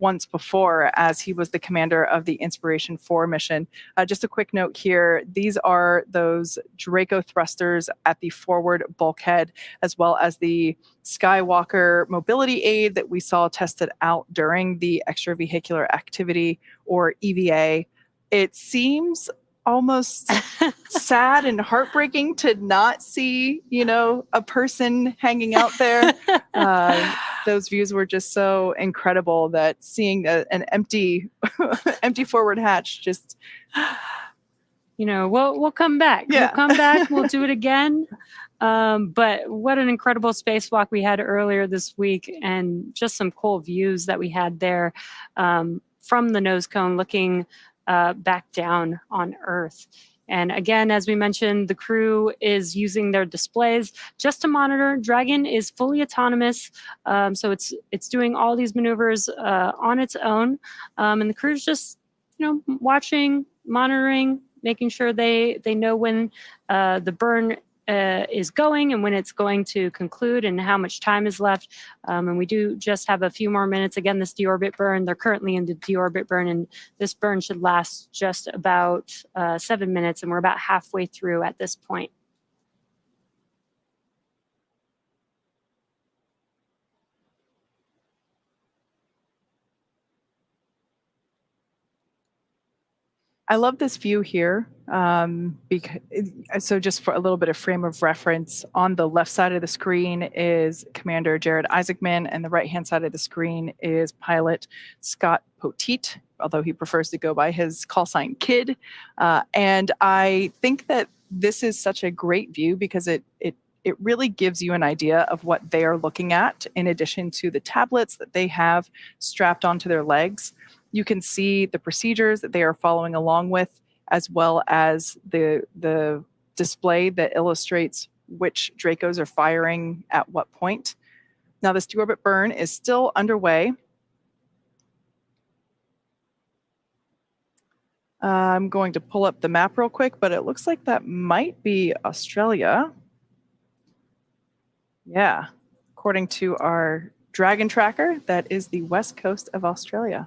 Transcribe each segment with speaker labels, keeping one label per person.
Speaker 1: once before, as he was the commander of the Inspiration 4 mission. Just a quick note here, these are those Draco thrusters at the forward bulkhead, as well as the Skywalker mobility aid that we saw tested out during the extravehicular activity, or EVA. It seems almost sad and heartbreaking to not see, a person hanging out there. Those views were just so incredible that seeing an empty forward hatch just...
Speaker 2: We'll come back.
Speaker 1: Yeah.
Speaker 2: We'll come back. We'll do it again. But what an incredible spacewalk we had earlier this week, and just some cool views that we had there from the nose cone looking back down on Earth. And again, as we mentioned, the crew is using their displays just to monitor. Dragon is fully autonomous, so it's doing all these maneuvers on its own, and the crew's just watching, monitoring, making sure they know when the burn is going and when it's going to conclude and how much time is left. And we do just have a few more minutes. Again, this deorbit burn, they're currently in the deorbit burn, and this burn should last just about 7 minutes, and we're about halfway through at this point.
Speaker 1: I love this view here. So just for a little bit of frame of reference, on the left side of the screen is Commander Jared Isaacman, and the right-hand side of the screen is pilot Scott Poteet, although he prefers to go by his call sign Kid. And I think that this is such a great view because it really gives you an idea of what they are looking at, in addition to the tablets that they have strapped onto their legs. You can see the procedures that they are following along with, as well as the display that illustrates which Dracos are firing at what point. Now, this deorbit burn is still underway. I'm going to pull up the map real quick, but it looks like that might be Australia. Yeah, according to our Dragon tracker, that is the west coast of Australia.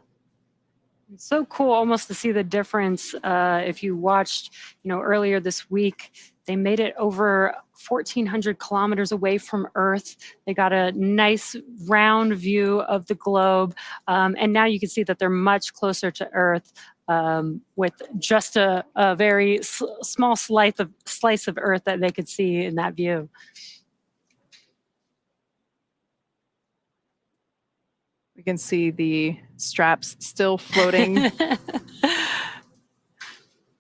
Speaker 2: It's so cool almost to see the difference. If you watched, earlier this week, they made it over 1,400 kilometers away from Earth. They got a nice round view of the globe. And now you can see that they're much closer to Earth with just a very small slice of Earth that they could see in that view.
Speaker 1: We can see the straps still floating.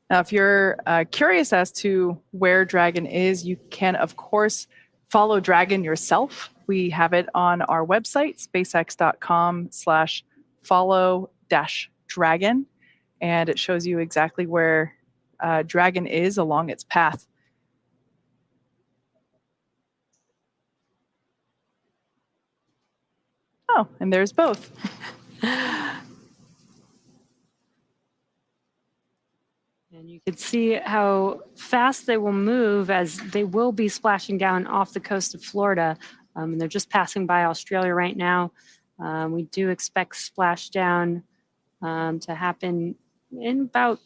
Speaker 1: Now, if you're curious as to where Dragon is, you can, of course, follow Dragon yourself. We have it on our website, spacex.com/follow-dragon, and it shows you exactly where Dragon is along its path. Oh, and there's both.
Speaker 2: And you can see how fast they will move, as they will be splashing down off the coast of Florida. And they're just passing by Australia right now. We do expect splashdown to happen in about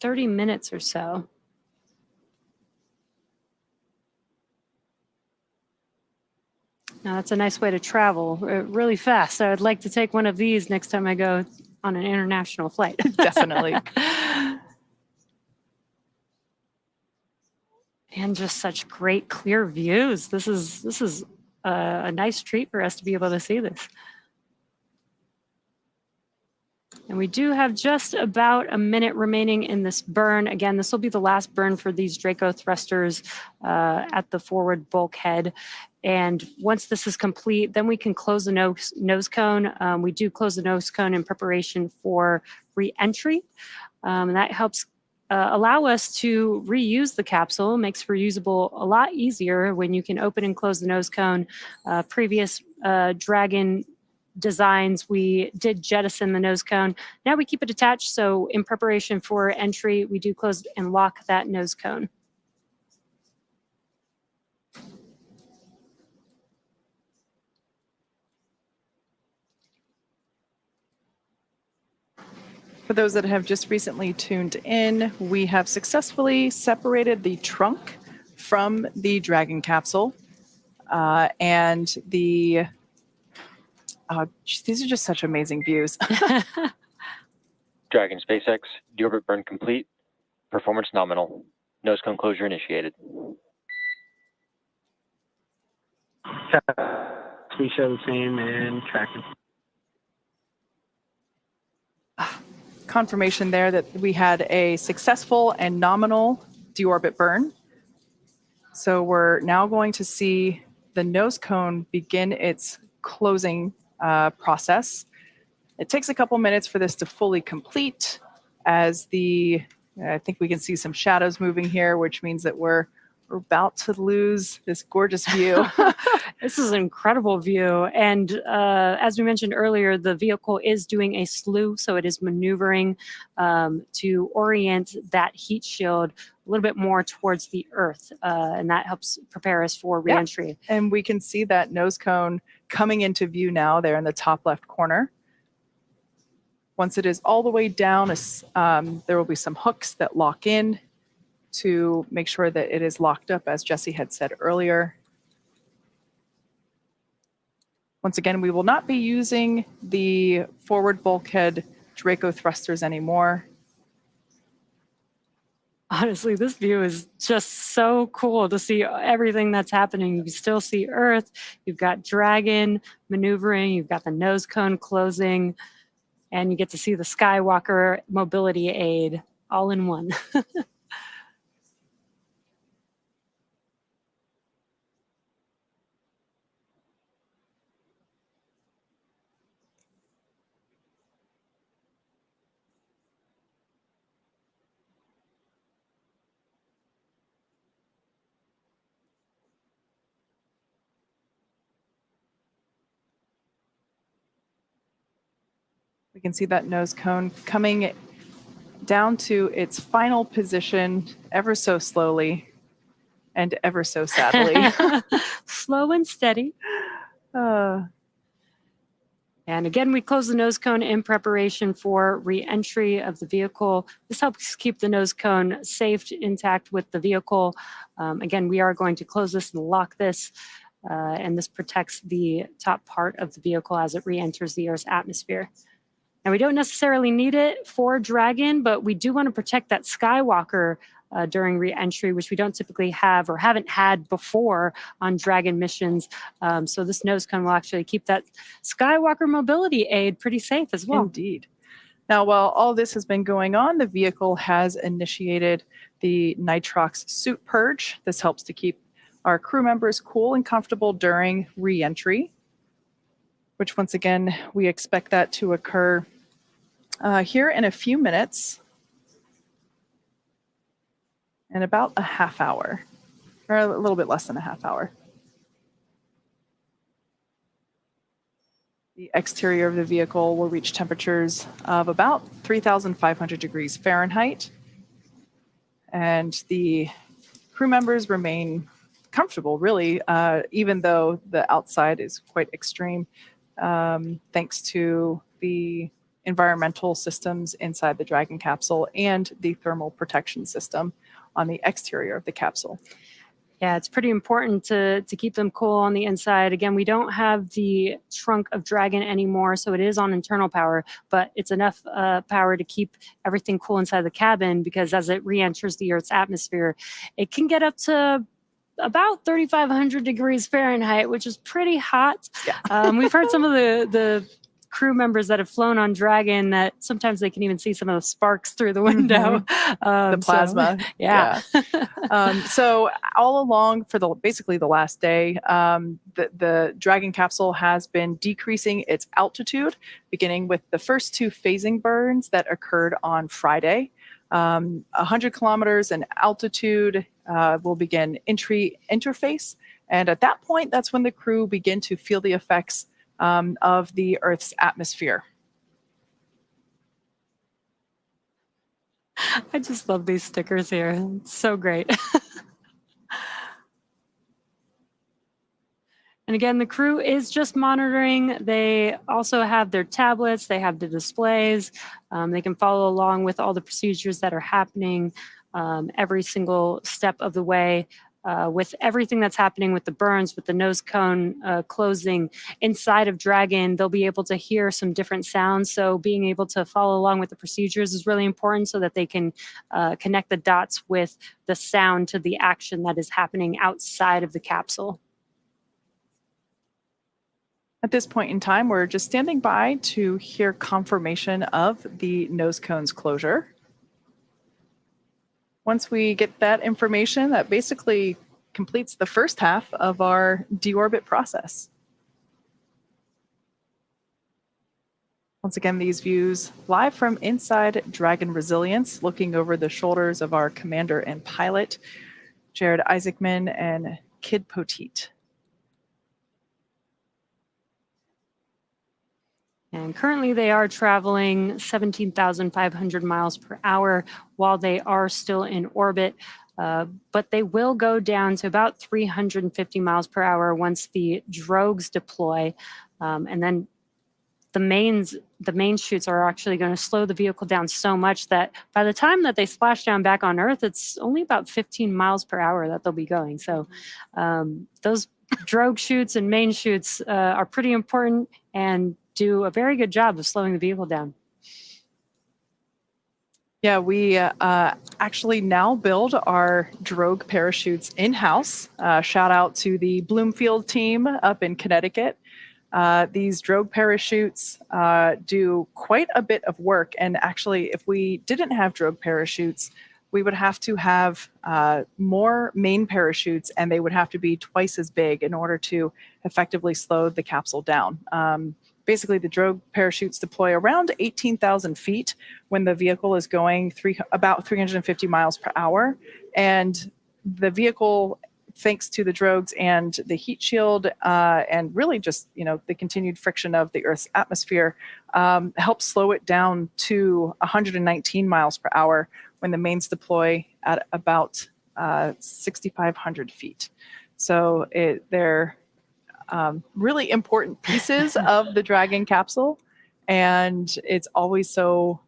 Speaker 2: 30 minutes or so. Now, that's a nice way to travel really fast. So I'd like to take one of these next time I go on an international flight.
Speaker 1: Definitely.
Speaker 2: And just such great clear views. This is a nice treat for us to be able to see this. And we do have just about a minute remaining in this burn. Again, this will be the last burn for these Draco thrusters at the forward bulkhead. And once this is complete, then we can close the nose cone. We do close the nose cone in preparation for re-entry. And that helps allow us to reuse the capsule, makes reusable a lot easier when you can open and close the nose cone. Previous Dragon designs, we did jettison the nose cone. Now we keep it attached, so in preparation for entry, we do close and lock that nose cone.
Speaker 1: For those that have just recently tuned in, we have successfully separated the trunk from the Dragon capsule. And these are just such amazing views.
Speaker 3: Dragon SpaceX, deorbit burn complete, performance nominal, nose cone closure initiated.
Speaker 4: We show the same and tracking.
Speaker 1: Confirmation there that we had a successful and nominal deorbit burn. So we're now going to see the nose cone begin its closing process. It takes a couple minutes for this to fully complete as I think we can see some shadows moving here, which means that we're about to lose this gorgeous view.
Speaker 2: This is an incredible view. And as we mentioned earlier, the vehicle is doing a slew, so it is maneuvering to orient that heat shield a little bit more towards the Earth, and that helps prepare us for reentry.
Speaker 1: Yeah. And we can see that nose cone coming into view now there in the top left corner. Once it is all the way down, there will be some hooks that lock in to make sure that it is locked up, as Jesse had said earlier. Once again, we will not be using the forward bulkhead Draco thrusters anymore.
Speaker 2: Honestly, this view is just so cool to see everything that's happening. You can still see Earth, you've got Dragon maneuvering, you've got the nose cone closing, and you get to see the Skywalker mobility aid all in one.
Speaker 1: We can see that nose cone coming down to its final position ever so slowly and ever so sadly.
Speaker 2: Slow and steady. And again, we close the nose cone in preparation for re-entry of the vehicle. This helps keep the nose cone safe, intact with the vehicle. Again, we are going to close this and lock this, and this protects the top part of the vehicle as it re-enters the Earth's atmosphere. Now, we don't necessarily need it for Dragon, but we do want to protect that Skywalker during re-entry, which we don't typically have or haven't had before on Dragon missions. So this nose cone will actually keep that Skywalker mobility aid pretty safe as well.
Speaker 1: Indeed. Now, while all this has been going on, the vehicle has initiated the nitrox suit purge. This helps to keep our crew members cool and comfortable during re-entry, which once again, we expect that to occur here in a few minutes, in about a half hour, or a little bit less than a half hour. The exterior of the vehicle will reach temperatures of about 3,500 degrees Fahrenheit, and the crew members remain comfortable, really, even though the outside is quite extreme, thanks to the environmental systems inside the Dragon capsule and the thermal protection system on the exterior of the capsule.
Speaker 2: Yeah, it's pretty important to keep them cool on the inside. Again, we don't have the trunk of Dragon anymore, so it is on internal power, but it's enough power to keep everything cool inside the cabin, because as it re-enters the Earth's atmosphere, it can get up to about 3,500 degrees Fahrenheit, which is pretty hot.
Speaker 1: Yeah.
Speaker 2: We've heard some of the crew members that have flown on Dragon that sometimes they can even see some of the sparks through the window.
Speaker 1: The plasma.
Speaker 2: So, yeah.
Speaker 1: So all along for basically the last day, the Dragon capsule has been decreasing its altitude, beginning with the first two phasing burns that occurred on Friday. 100 kilometers in altitude will begin entry interface. And at that point, that's when the crew begin to feel the effects of the Earth's atmosphere.
Speaker 2: I just love these stickers here. It's so great. And again, the crew is just monitoring. They also have their tablets, they have the displays. They can follow along with all the procedures that are happening every single step of the way. With everything that's happening with the burns, with the nose cone closing inside of Dragon, they'll be able to hear some different sounds. So being able to follow along with the procedures is really important so that they can connect the dots with the sound to the action that is happening outside of the capsule.
Speaker 1: At this point in time, we're just standing by to hear confirmation of the nose cone's closure. Once we get that information, that basically completes the first half of our deorbit process. Once again, these views live from inside Dragon Resilience, looking over the shoulders of our commander and pilot, Jared Isaacman and Kid Poteet.
Speaker 2: And currently they are traveling 17,500 miles per hour while they are still in orbit. But they will go down to about 350 miles per hour once the drogues deploy. And then the main chutes are actually going to slow the vehicle down so much that by the time that they splash down back on Earth, it's only about 15 miles per hour that they'll be going. So those drogue chutes and main chutes are pretty important and do a very good job of slowing the vehicle down.
Speaker 1: Yeah, we actually now build our drogue parachutes in-house. Shout out to the Bloomfield team up in Connecticut. These drogue parachutes do quite a bit of work. And actually, if we didn't have drogue parachutes, we would have to have more main parachutes, and they would have to be twice as big in order to effectively slow the capsule down. Basically, the drogue parachutes deploy around 18,000 feet when the vehicle is going about 350 miles per hour. And the vehicle, thanks to the drogues and the heat shield and really just the continued friction of the Earth's atmosphere, helps slow it down to 119 miles per hour when the mains deploy at about 6,500 feet. So they're really important pieces of the Dragon capsule, and it's always so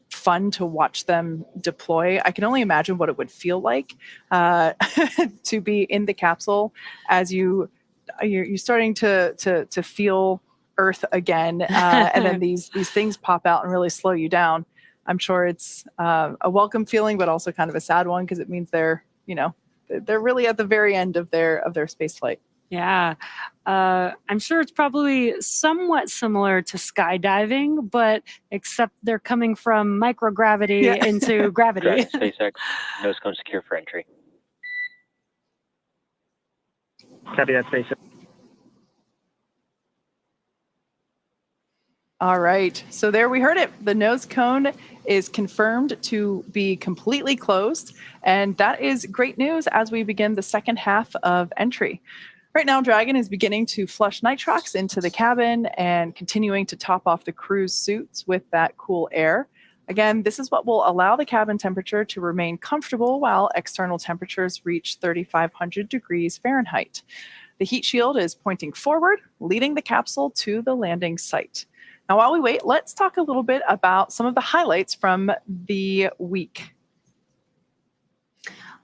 Speaker 1: fun to watch them deploy. I can only imagine what it would feel like to be in the capsule as you're starting to feel Earth again, and then these things pop out and really slow you down. I'm sure it's a welcome feeling, but also kind of a sad one because it means they're really at the very end of their space flight.
Speaker 2: Yeah, I'm sure it's probably somewhat similar to skydiving, but except they're coming from microgravity into gravity.
Speaker 3: SpaceX, nose cone secure for entry.
Speaker 4: Copy that, SpaceX.
Speaker 1: All right, so there we heard it. The nose cone is confirmed to be completely closed, and that is great news as we begin the second half of entry. Right now, Dragon is beginning to flush nitrox into the cabin and continuing to top off the crew's suits with that cool air. Again, this is what will allow the cabin temperature to remain comfortable while external temperatures reach 3,500 degrees Fahrenheit. The heat shield is pointing forward, leading the capsule to the landing site. Now, while we wait, let's talk a little bit about some of the highlights from the week.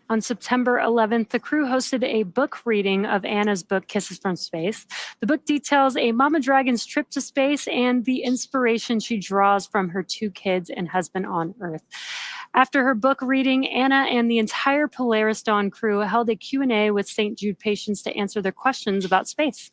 Speaker 2: On September 11th, the crew hosted a book reading of Anna's book, Kisses from Space. The book details a Mama Dragon's trip to space and the inspiration she draws from her 2 kids and husband on Earth. After her book reading, Anna and the entire Polaris Dawn crew held a Q&A with St. Jude patients to answer their questions about space.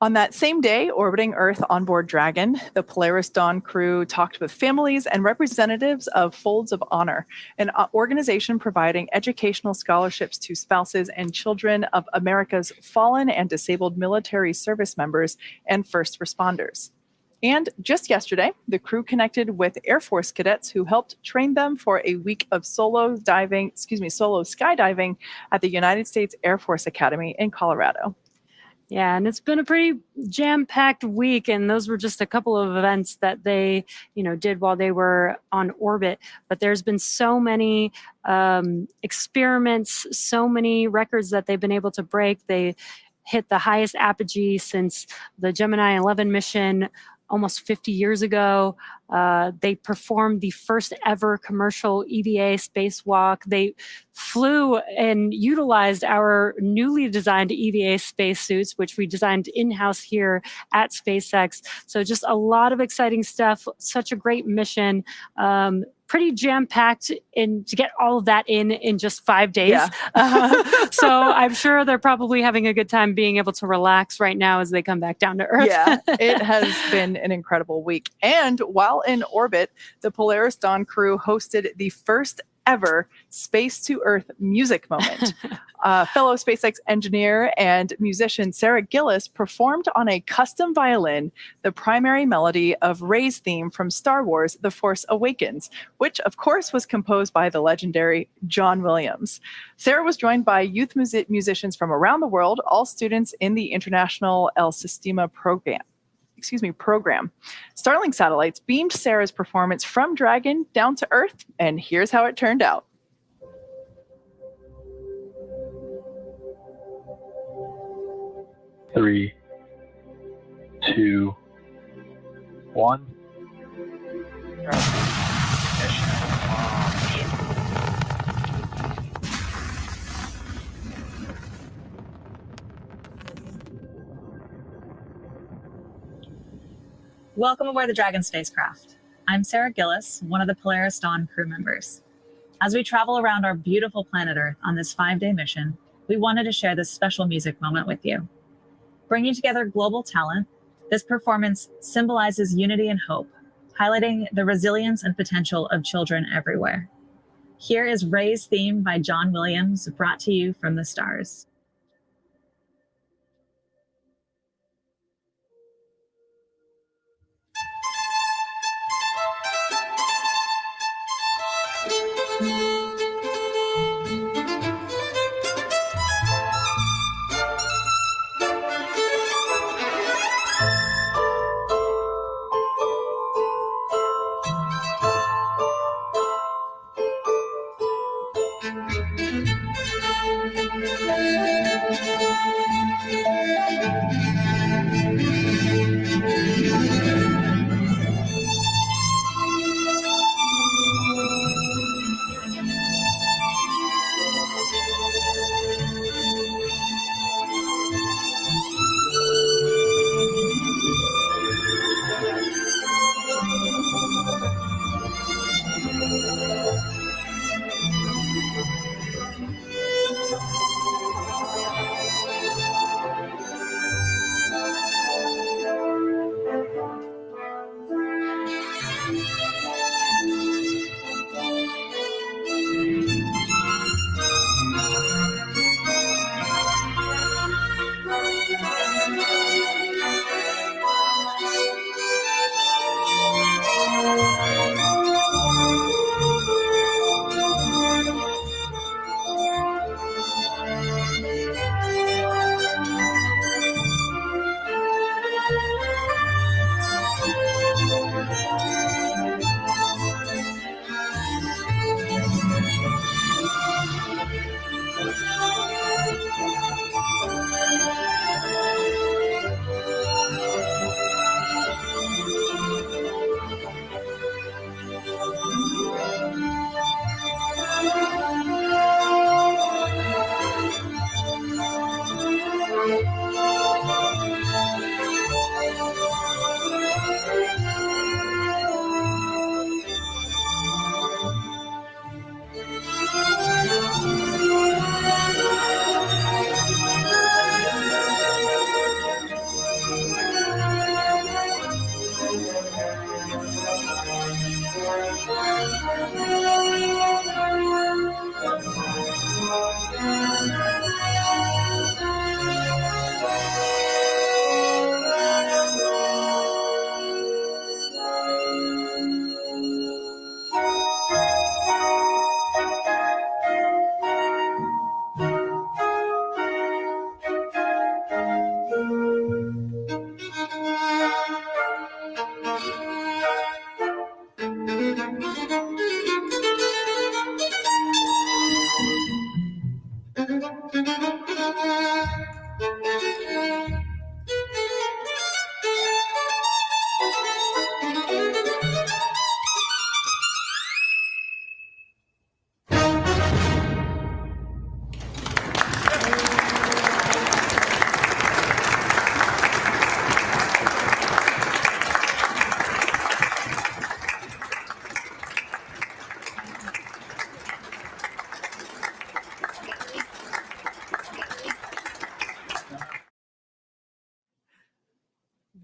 Speaker 1: On that same day, orbiting Earth on board Dragon, the Polaris Dawn crew talked with families and representatives of Folds of Honor, an organization providing educational scholarships to spouses and children of America's fallen and disabled military service members and first responders. And just yesterday, the crew connected with Air Force cadets who helped train them for a week of solo skydiving at the United States Air Force Academy in Colorado.
Speaker 2: Yeah, and it's been a pretty jam-packed week, and those were just a couple of events that they, did while they were on orbit. But there's been so many experiments, so many records that they've been able to break. They hit the highest apogee since the Gemini 11 mission almost 50 years ago. They performed the first ever commercial EVA spacewalk. They flew and utilized our newly designed EVA spacesuits, which we designed in-house here at SpaceX. So just a lot of exciting stuff. Such a great mission. Pretty jam-packed to get all of that in just 5 days.
Speaker 1: Yeah.
Speaker 2: So I'm sure they're probably having a good time being able to relax right now as they come back down to Earth.
Speaker 1: Yeah, it has been an incredible week. And while in orbit, the Polaris Dawn crew hosted the first ever Space to Earth music moment. Fellow SpaceX engineer and musician Sarah Gillis performed on a custom violin the primary melody of Rey's theme from Star Wars The Force Awakens, which of course was composed by the legendary John Williams. Sarah was joined by youth musicians from around the world, all students in the International El Sistema program. Starlink satellites beamed Sarah's performance from Dragon down to Earth, and here's how it turned out.
Speaker 5: Three, two, one.
Speaker 6: Welcome aboard the Dragon spacecraft. I'm Sarah Gillis, one of the Polaris Dawn crew members. As we travel around our beautiful planet Earth on this 5-day mission, we wanted to share this special music moment with you. Bringing together global talent, this performance symbolizes unity and hope, highlighting the resilience and potential of children everywhere. Here is Rey's theme by John Williams, brought to you from the stars.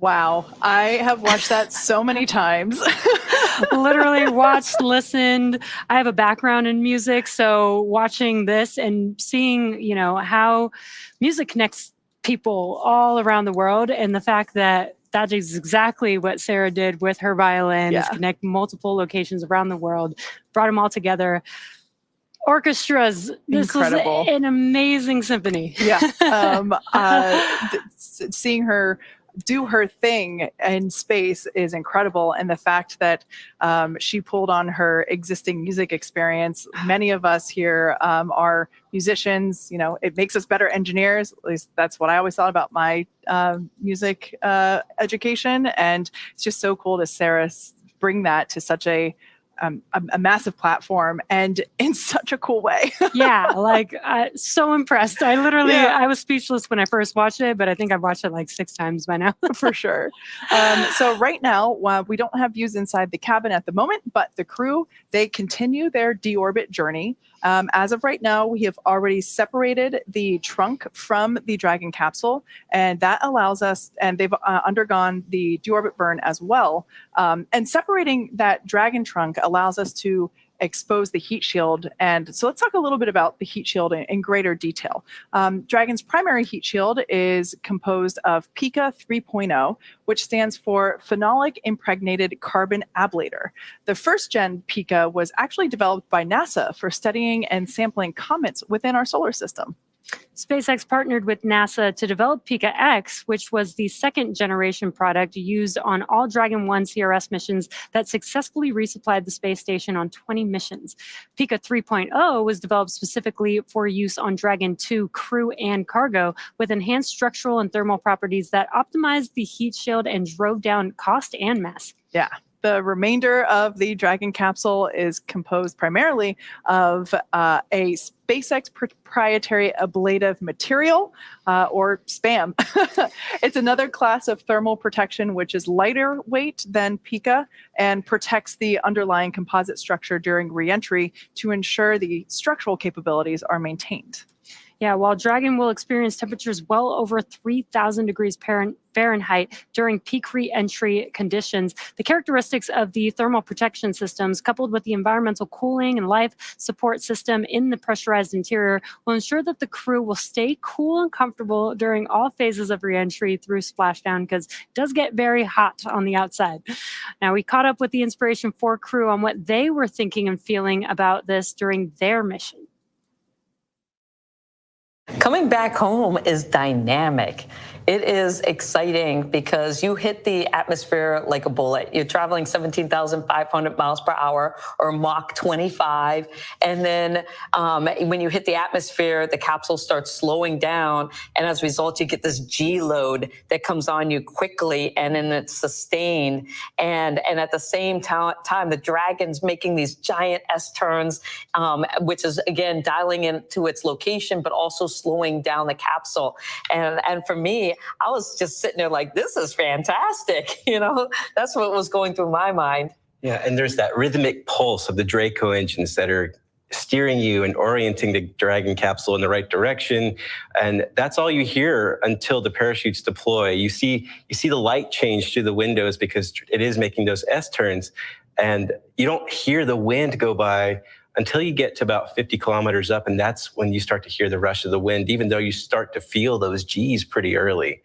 Speaker 1: Wow. I have watched that so many times.
Speaker 2: Literally watched, listened. I have a background in music, so watching this and seeing, how music connects people all around the world, and the fact that that is exactly what Sarah did with her violin, is connect multiple locations around the world, brought them all together. Orchestras. This
Speaker 1: Incredible.
Speaker 2: was an amazing symphony.
Speaker 1: Yeah. Seeing her do her thing in space is incredible. And the fact that she pulled on her existing music experience. Many of us here are musicians. It makes us better engineers. At least that's what I always thought about my music education. And it's just so cool to Sarah bring that to such a massive platform and in such a cool way.
Speaker 2: Yeah, so impressed. I was speechless when I first watched it, but I think I've watched it like 6 times by now.
Speaker 1: For sure. So right now, we don't have views inside the cabin at the moment, but the crew, they continue their deorbit journey. As of right now, we have already separated the trunk from the Dragon capsule, and that allows us, and they've undergone the deorbit burn as well. And separating that Dragon trunk allows us to expose the heat shield. And so let's talk a little bit about the heat shield in greater detail. Dragon's primary heat shield is composed of PICA 3.0, which stands for Phenolic Impregnated Carbon Ablator. The first gen PICA was actually developed by NASA for studying and sampling comets within our solar system.
Speaker 2: SpaceX partnered with NASA to develop PICA X, which was the second generation product used on all Dragon 1 CRS missions that successfully resupplied the space station on 20 missions. PICA 3.0 was developed specifically for use on Dragon 2 crew and cargo, with enhanced structural and thermal properties that optimized the heat shield and drove down cost and mass.
Speaker 1: Yeah. The remainder of the Dragon capsule is composed primarily of a SpaceX proprietary ablative material, or SPAM. It's another class of thermal protection which is lighter weight than PICA and protects the underlying composite structure during reentry to ensure the structural capabilities are maintained.
Speaker 2: Yeah, while Dragon will experience temperatures well over 3,000 degrees Fahrenheit during peak re-entry conditions, the characteristics of the thermal protection systems, coupled with the environmental cooling and life support system in the pressurized interior, will ensure that the crew will stay cool and comfortable during all phases of re-entry through Splashdown, because it does get very hot on the outside. Now, we caught up with the Inspiration 4 crew on what they were thinking and feeling about this during their mission.
Speaker 7: Coming back home is dynamic. It is exciting because you hit the atmosphere like a bullet. You're traveling 17,500 miles per hour, or Mach 25. And then when you hit the atmosphere, the capsule starts slowing down. And as a result, you get this G load that comes on you quickly, and then it's sustained. And at the same time, the Dragon's making these giant S-turns, which is, again, dialing into its location, but also slowing down the capsule. And for me, I was just sitting there like, this is fantastic. That's what was going through my mind.
Speaker 8: Yeah, and there's that rhythmic pulse of the Draco engines that are steering you and orienting the Dragon capsule in the right direction. And that's all you hear until the parachutes deploy. You see the light change through the windows because it is making those S-turns. And you don't hear the wind go by until you get to about 50 kilometers up, and that's when you start to hear the rush of the wind, even though you start to feel those G's pretty early.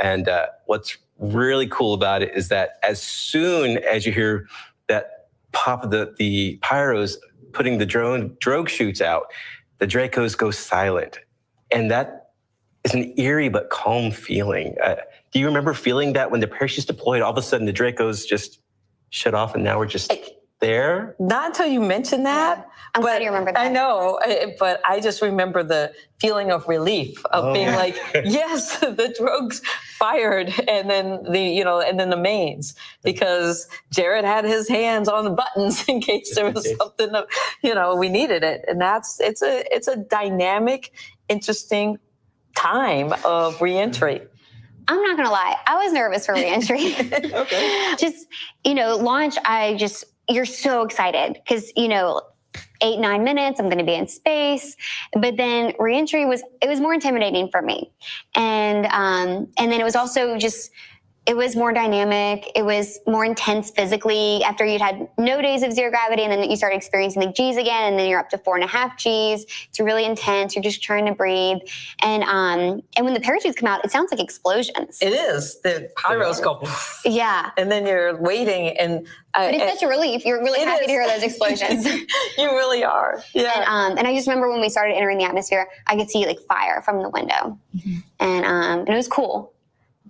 Speaker 8: And what's really cool about it is that as soon as you hear that pop of the pyros putting the drogue chutes out, the Dracos go silent. And that is an eerie but calm feeling. Do you remember feeling that when the parachutes deployed, all of a sudden the Dracos just shut off and now we're just there?
Speaker 7: Not until you mentioned that.
Speaker 9: I'm glad you remember that.
Speaker 7: I know, but I just remember the feeling of relief of being like, yes, the drogues fired, and then the mains, because Jared had his hands on the buttons in case there was something that, we needed it. And it's a dynamic, interesting time of reentry.
Speaker 9: I'm not going to lie. I was nervous for reentry.
Speaker 7: Okay.
Speaker 9: Just, launch, you're so excited because, 8-9 minutes, I'm going to be in space. But then reentry was more intimidating for me. And then it was also just it was more dynamic. It was more intense physically after you'd had no days of zero gravity, and then you started experiencing the G's again, and then you're up to 4.5 G's. It's really intense. You're just trying to breathe. And when the parachutes come out, it sounds like explosions.
Speaker 7: It is. The pyros go,
Speaker 9: Yeah.
Speaker 7: and then you're waiting. And
Speaker 9: But it's such a relief. You're really happy to hear those explosions.
Speaker 7: You really are. Yeah.
Speaker 9: And I just remember when we started entering the atmosphere, I could see like fire from the window, and it was cool.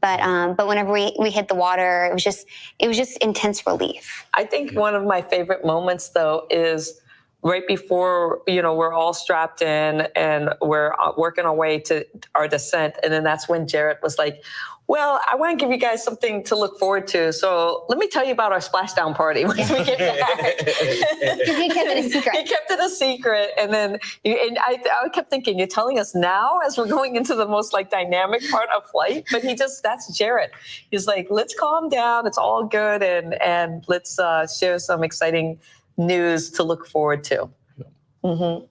Speaker 9: But whenever we hit the water, it was just intense relief.
Speaker 7: I think one of my favorite moments, though, is right before, we're all strapped in and we're working our way to our descent. And then that's when Jared was like, well, I want to give you guys something to look forward to. So let me tell you about our splashdown party once we get back.
Speaker 9: Because he kept it a secret.
Speaker 7: He kept it a secret. And then I kept thinking, you're telling us now as we're going into the most dynamic part of flight? But that's Jared. He's like, let's calm down. It's all good. And let's share some exciting news to look forward to. Mm-hmm.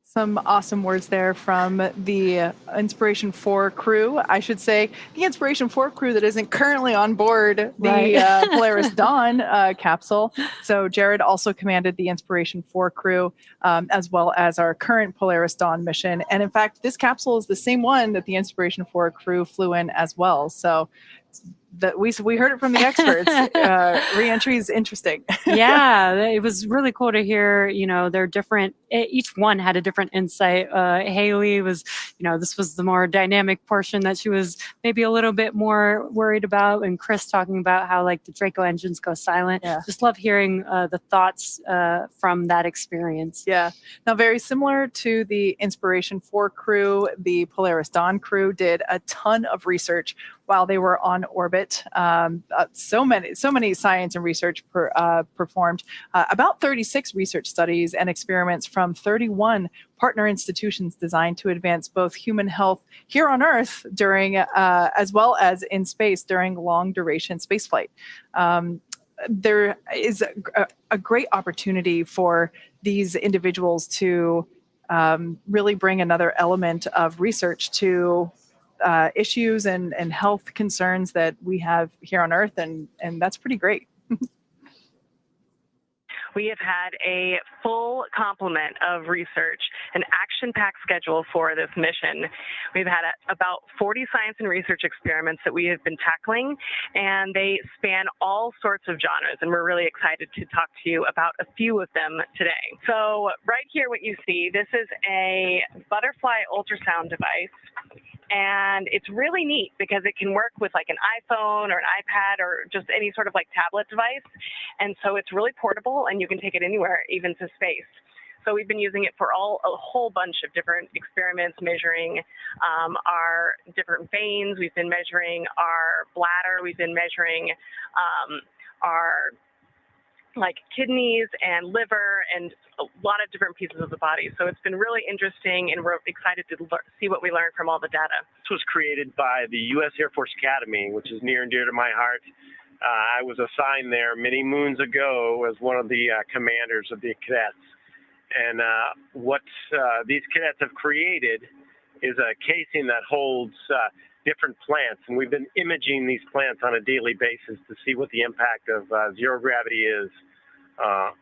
Speaker 1: Some awesome words there from the Inspiration 4 crew. I should say the Inspiration 4 crew that isn't currently on board the Polaris Dawn capsule. So Jared also commanded the Inspiration 4 crew, as well as our current Polaris Dawn mission. And in fact, this capsule is the same one that the Inspiration 4 crew flew in as well. So that we heard it from the experts. Re-entry is interesting.
Speaker 2: Yeah, it was really cool to hear, they're different. Each one had a different insight. Haley was, this was the more dynamic portion that she was maybe a little bit more worried about. And Chris talking about how the Draco engines go silent.
Speaker 1: Yeah.
Speaker 2: Just love hearing the thoughts from that experience.
Speaker 1: Yeah. Now, very similar to the Inspiration 4 crew, the Polaris Dawn crew did a ton of research while they were on orbit. So many science and research performed, about 36 research studies and experiments from 31 partner institutions designed to advance both human health here on Earth during, as well as in space during long duration spaceflight. There is a great opportunity for these individuals to really bring another element of research to issues and health concerns that we have here on Earth, and that's pretty great.
Speaker 10: We have had a full complement of research, an action-packed schedule for this mission. We've had about 40 science and research experiments that we have been tackling, and they span all sorts of genres, and we're really excited to talk to you about a few of them today. So right here, what you see, this is a butterfly ultrasound device. And it's really neat because it can work with an iPhone or an iPad or just any sort of tablet device. And so it's really portable and you can take it anywhere, even to space. So we've been using it for a whole bunch of different experiments, measuring our different veins. We've been measuring our bladder. We've been measuring our kidneys and liver and a lot of different pieces of the body. So it's been really interesting, and we're excited to see what we learn from all the data.
Speaker 11: This was created by the U.S. Air Force Academy, which is near and dear to my heart. I was assigned there many moons ago as one of the commanders of the cadets. And what these cadets have created is a casing that holds different plants. And we've been imaging these plants on a daily basis to see what the impact of zero gravity is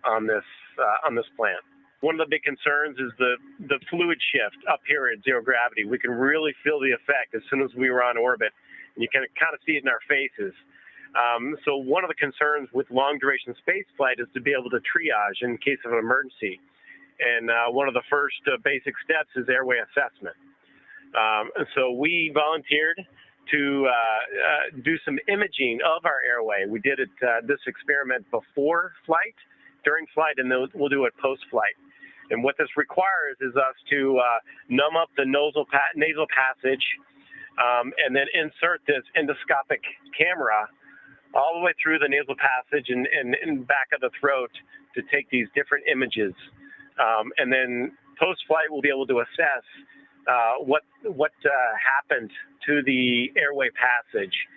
Speaker 11: on this plant. One of the big concerns is the fluid shift up here at zero gravity. We can really feel the effect as soon as we were on orbit, and you can kind of see it in our faces. So one of the concerns with long duration space flight is to be able to triage in case of an emergency. And one of the first basic steps is airway assessment. So we volunteered to do some imaging of our airway. We did this experiment before flight, during flight, and then we'll do it post-flight. And what this requires is us to numb up the nasal passage and then insert this endoscopic camera all the way through the nasal passage and back of the throat to take these different images. And then post-flight, we'll be able to assess what happened to the airway passage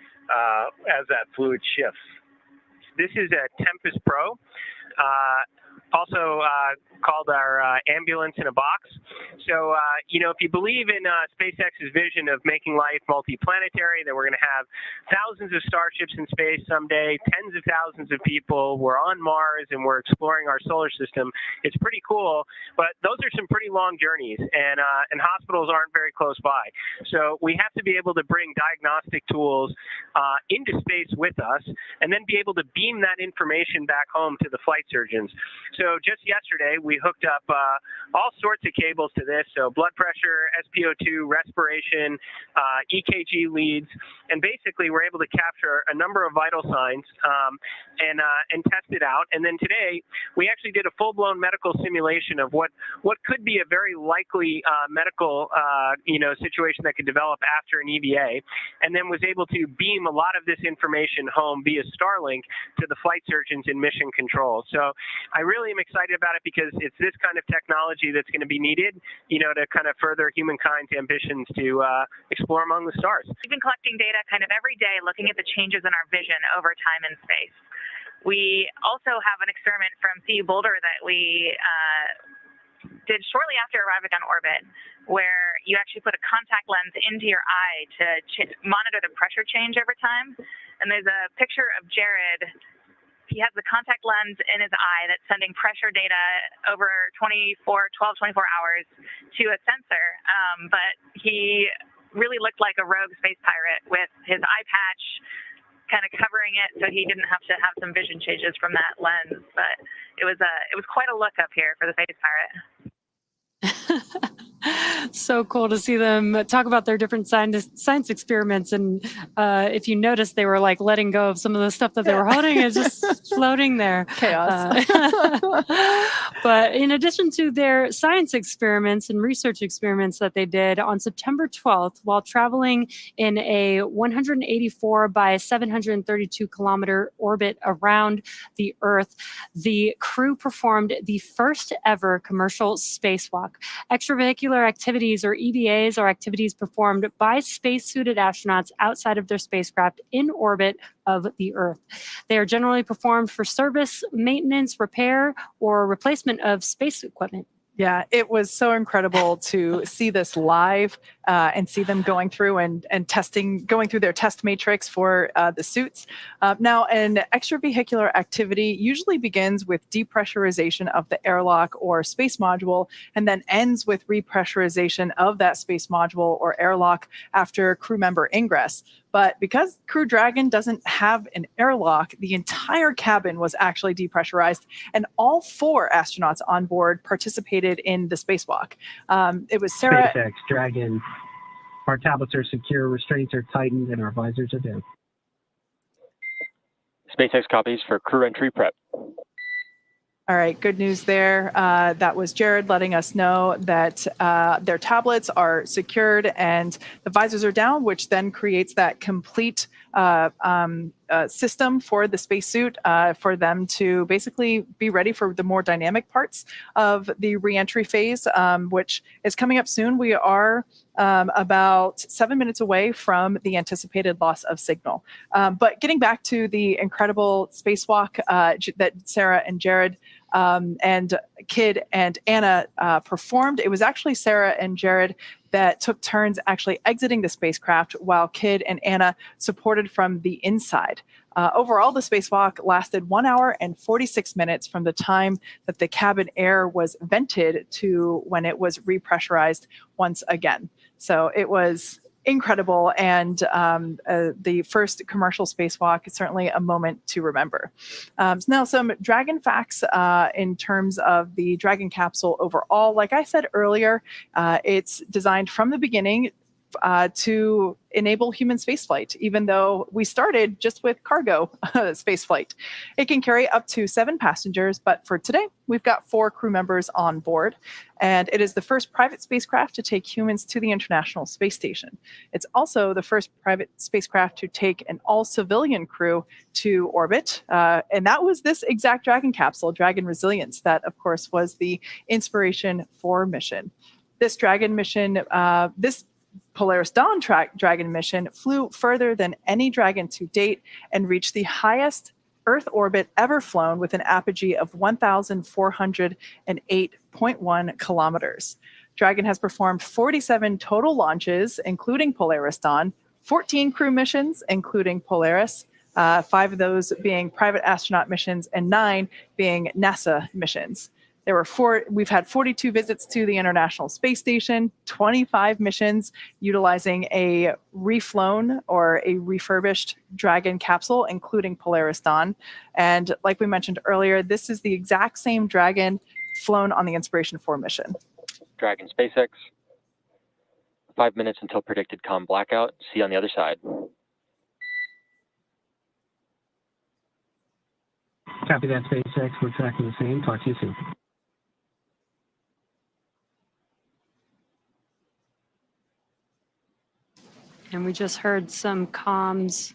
Speaker 11: as that fluid shifts.
Speaker 4: This is a Tempest Pro.
Speaker 11: also called our ambulance in a box. So, if you believe in SpaceX's vision of making life multiplanetary, that we're going to have thousands of starships in space someday, tens of thousands of people, we're on Mars and we're exploring our solar system, it's pretty cool. But those are some pretty long journeys, and hospitals aren't very close by. So we have to be able to bring diagnostic tools into space with us, and then be able to beam that information back home to the flight surgeons. So just yesterday, we hooked up all sorts of cables to this. So blood pressure, SpO2, respiration, EKG leads, and basically we're able to capture a number of vital signs and test it out. And then today, we actually did a full-blown medical simulation of what could be a very likely medical situation that could develop after an EVA, and then was able to beam a lot of this information home via Starlink to the flight surgeons in mission control. So I really am excited about it because it's this kind of technology that's going to be needed, to kind of further humankind's ambitions to explore among the stars.
Speaker 10: We've been collecting data kind of every day, looking at the changes in our vision over time in space. We also have an experiment from CU Boulder that we did shortly after arriving on orbit, where you actually put a contact lens into your eye to monitor the pressure change over time. And there's a picture of Jared. He has the contact lens in his eye that's sending pressure data over 12, 24 hours to a sensor. But he really looked like a rogue space pirate with his eye patch kind of covering it, so he didn't have to have some vision changes from that lens. But it was quite a look up here for the space pirate.
Speaker 2: So cool to see them talk about their different science experiments. And if you notice, they were like letting go of some of the stuff that they were holding. It's just floating there.
Speaker 1: Chaos.
Speaker 2: But in addition to their science experiments and research experiments that they did on September 12th, while traveling in a 184 by 732 kilometer orbit around the Earth, the crew performed the first ever commercial spacewalk. Extravehicular activities, or EVAs, are activities performed by spacesuited astronauts outside of their spacecraft in orbit of the Earth. They are generally performed for service, maintenance, repair, or replacement of space equipment.
Speaker 1: Yeah, it was so incredible to see this live and see them going through and going through their test matrix for the suits. Now, an extravehicular activity usually begins with depressurization of the airlock or space module, and then ends with repressurization of that space module or airlock after crew member ingress. But because Crew Dragon doesn't have an airlock, the entire cabin was actually depressurized, and all 4 astronauts on board participated in the spacewalk. It was Sarah.
Speaker 4: SpaceX Dragon. Our tablets are secure, restraints are tightened, and our visors are down.
Speaker 3: SpaceX copies for crew entry prep.
Speaker 1: All right, good news there. That was Jared letting us know that their tablets are secured and the visors are down, which then creates that complete system for the spacesuit for them to basically be ready for the more dynamic parts of the reentry phase, which is coming up soon. We are about 7 minutes away from the anticipated loss of signal. But getting back to the incredible spacewalk that Sarah and Jared and Kid and Anna performed, it was actually Sarah and Jared that took turns actually exiting the spacecraft while Kid and Anna supported from the inside. Overall, the spacewalk lasted 1 hour and 46 minutes from the time that the cabin air was vented to when it was repressurized once again. So it was incredible, and the first commercial spacewalk is certainly a moment to remember. So now some Dragon facts in terms of the Dragon capsule overall. Like I said earlier, it's designed from the beginning to enable human spaceflight, even though we started just with cargo spaceflight. It can carry up to 7 passengers, but for today, we've got 4 crew members on board, and it is the first private spacecraft to take humans to the International Space Station. It's also the first private spacecraft to take an all-civilian crew to orbit, and that was this exact Dragon capsule, Dragon Resilience, that, of course, was the inspiration for mission. This Dragon mission, this Polaris Dawn Dragon mission flew further than any Dragon to date and reached the highest Earth orbit ever flown with an apogee of 1,408.1 kilometers. Dragon has performed 47 total launches, including Polaris Dawn, 14 crew missions, including Polaris, 5 of those being private astronaut missions and 9 being NASA missions. We've had 42 visits to the International Space Station, 25 missions utilizing a reflown or a refurbished Dragon capsule, including Polaris Dawn. And like we mentioned earlier, this is the exact same Dragon flown on the Inspiration 4 mission.
Speaker 3: Dragon SpaceX. 5 minutes until predicted comm blackout. See you on the other side.
Speaker 4: Copy that, SpaceX. We're tracking the same. Talk to you soon.
Speaker 2: And we just heard some comms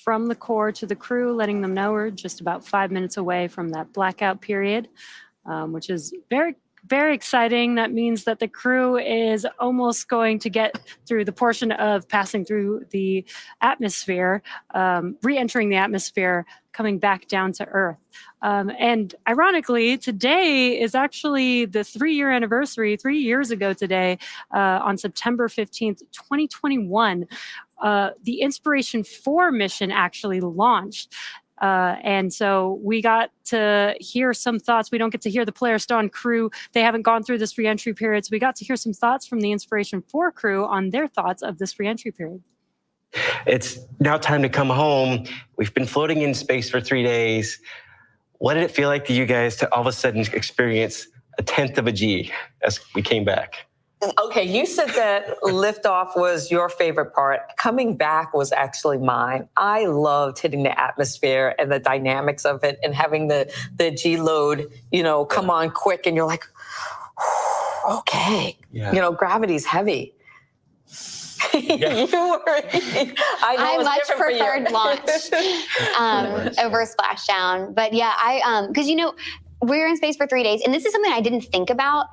Speaker 2: from the core to the crew, letting them know we're just about 5 minutes away from that blackout period, which is very, very exciting. That means that the crew is almost going to get through the portion of passing through the atmosphere, re-entering the atmosphere, coming back down to Earth. And ironically, today is actually the 3-year anniversary. 3 years ago today, on September 15th, 2021, the Inspiration 4 mission actually launched. And so we got to hear some thoughts. We don't get to hear the Polaris Dawn crew. They haven't gone through this re-entry period. So we got to hear some thoughts from the Inspiration 4 crew on their thoughts of this re-entry period.
Speaker 8: It's now time to come home. We've been floating in space for 3 days. What did it feel like to you guys to all of a sudden experience a 1/10 of a G as we came back?
Speaker 7: Okay, you said that liftoff was your favorite part. Coming back was actually mine. I loved hitting the atmosphere and the dynamics of it and having the G load, come on quick, and you're like, okay, gravity's heavy.
Speaker 9: I much preferred launch over Splashdown. But yeah, because we were in space for 3 days, and this is something I didn't think about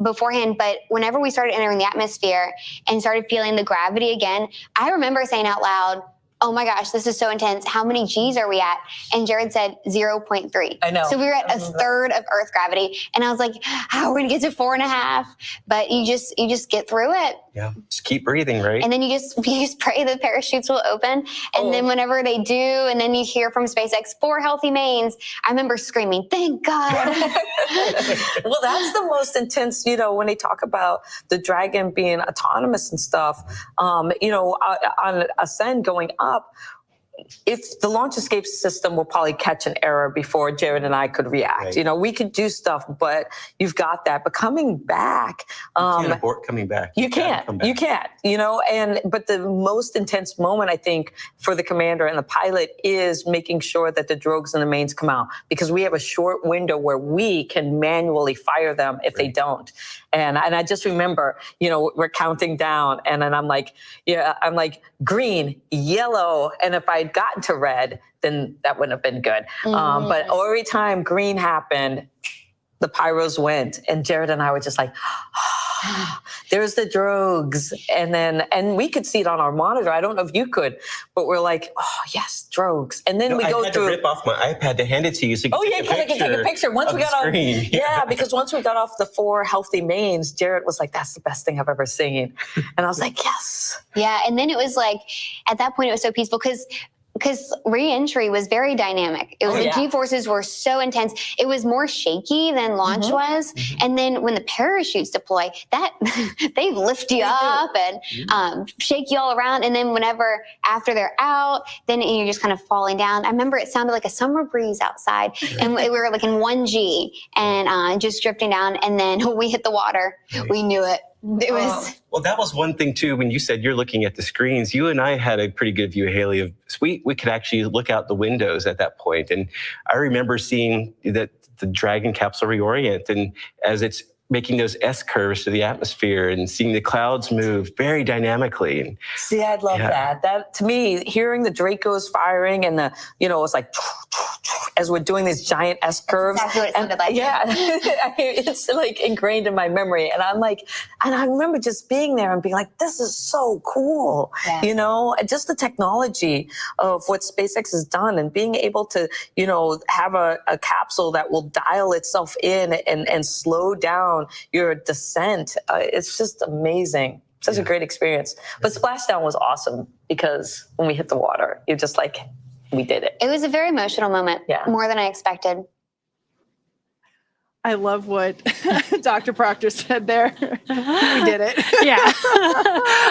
Speaker 9: beforehand, but whenever we started entering the atmosphere and started feeling the gravity again, I remember saying out loud, oh my gosh, this is so intense. How many G's are we at? And Jared said 0.3.
Speaker 7: I know.
Speaker 9: So we were at a third of Earth gravity. And I was like, how are we going to get to 4.5? But you just get through it.
Speaker 8: Yeah, just keep breathing, right?
Speaker 9: And then you just pray the parachutes will open. And then whenever they do, and then you hear from SpaceX 4 healthy mains, I remember screaming, thank God.
Speaker 7: Well, that's the most intense, when they talk about the Dragon being autonomous and stuff, on ascend going up, if the launch escape system will probably catch an error before Jared and I could react.
Speaker 8: Right.
Speaker 7: We could do stuff, but you've got that. But coming back,
Speaker 8: you can't abort coming back.
Speaker 7: You can't, but the most intense moment, I think, for the commander and the pilot is making sure that the drogues and the mains come out, because we have a short window where we can manually fire them if they don't. And I just remember, we're counting down, and then I'm like, green, yellow, and if I'd gotten to red, then that wouldn't have been good. But every time green happened, the pyros went, and Jared and I were just like, there's the drogues. And we could see it on our monitor. I don't know if you could, but we're like, oh yes, drogues. And then we go
Speaker 8: I had
Speaker 7: through.
Speaker 8: to rip off my iPad to hand it to you so you can take a picture.
Speaker 7: Once we got off,
Speaker 8: screen.
Speaker 7: Because once we got off the 4 healthy mains, Jared was like, that's the best thing I've ever seen. And I was like, yes.
Speaker 9: Yeah. And then it was like, at that point, it was so peaceful because re-entry was very dynamic. It was the G-forces were so intense. It was more shaky than launch was. And then when the parachutes deploy, that they lift you up and shake you all around. And then whenever after they're out, then you're just kind of falling down. I remember it sounded like a summer breeze outside, and we were like in 1G and just drifting down. And then we hit the water. We knew it. It was.
Speaker 8: Well, that was one thing too. When you said you're looking at the screens, you and I had a pretty good view, Haley, of we could actually look out the windows at that point. And I remember seeing that the Dragon capsule reorient, and as it's making those S curves to the atmosphere and seeing the clouds move very dynamically. And
Speaker 7: see, I'd love that. That to me, hearing the Dracos firing and it's like as we're doing these giant S curves.
Speaker 9: Exactly what it sounded like.
Speaker 7: Yeah, it's like ingrained in my memory. And I remember just being there and being like, this is so cool.
Speaker 9: Yeah.
Speaker 7: You know, and just the technology of what SpaceX has done and being able to, you know, have a capsule that will dial itself in and slow down your descent. It's just amazing. Such a great experience. But Splashdown was awesome because when we hit the water, you're just like, we did it.
Speaker 9: It was a very emotional moment,
Speaker 7: Yeah.
Speaker 9: more than I expected.
Speaker 1: I love what Dr. Proctor said there. We did it.
Speaker 2: Yeah.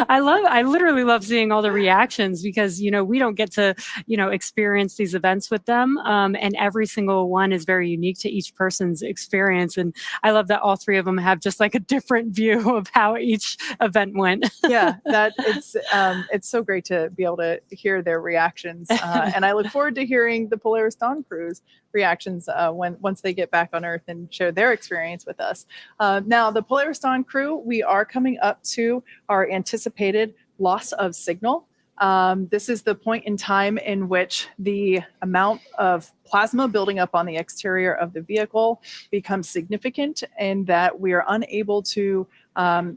Speaker 2: I literally love seeing all the reactions because, you know, we don't get to, you know, experience these events with them. And every single one is very unique to each person's experience. And I love that all three of them have just like a different view of how each event went.
Speaker 1: Yeah, it's so great to be able to hear their reactions. And I look forward to hearing the Polaris Dawn crew's reactions once they get back on Earth and share their experience with us. Now, the Polaris Dawn crew, we are coming up to our anticipated loss of signal. This is the point in time in which the amount of plasma building up on the exterior of the vehicle becomes significant and that we are unable to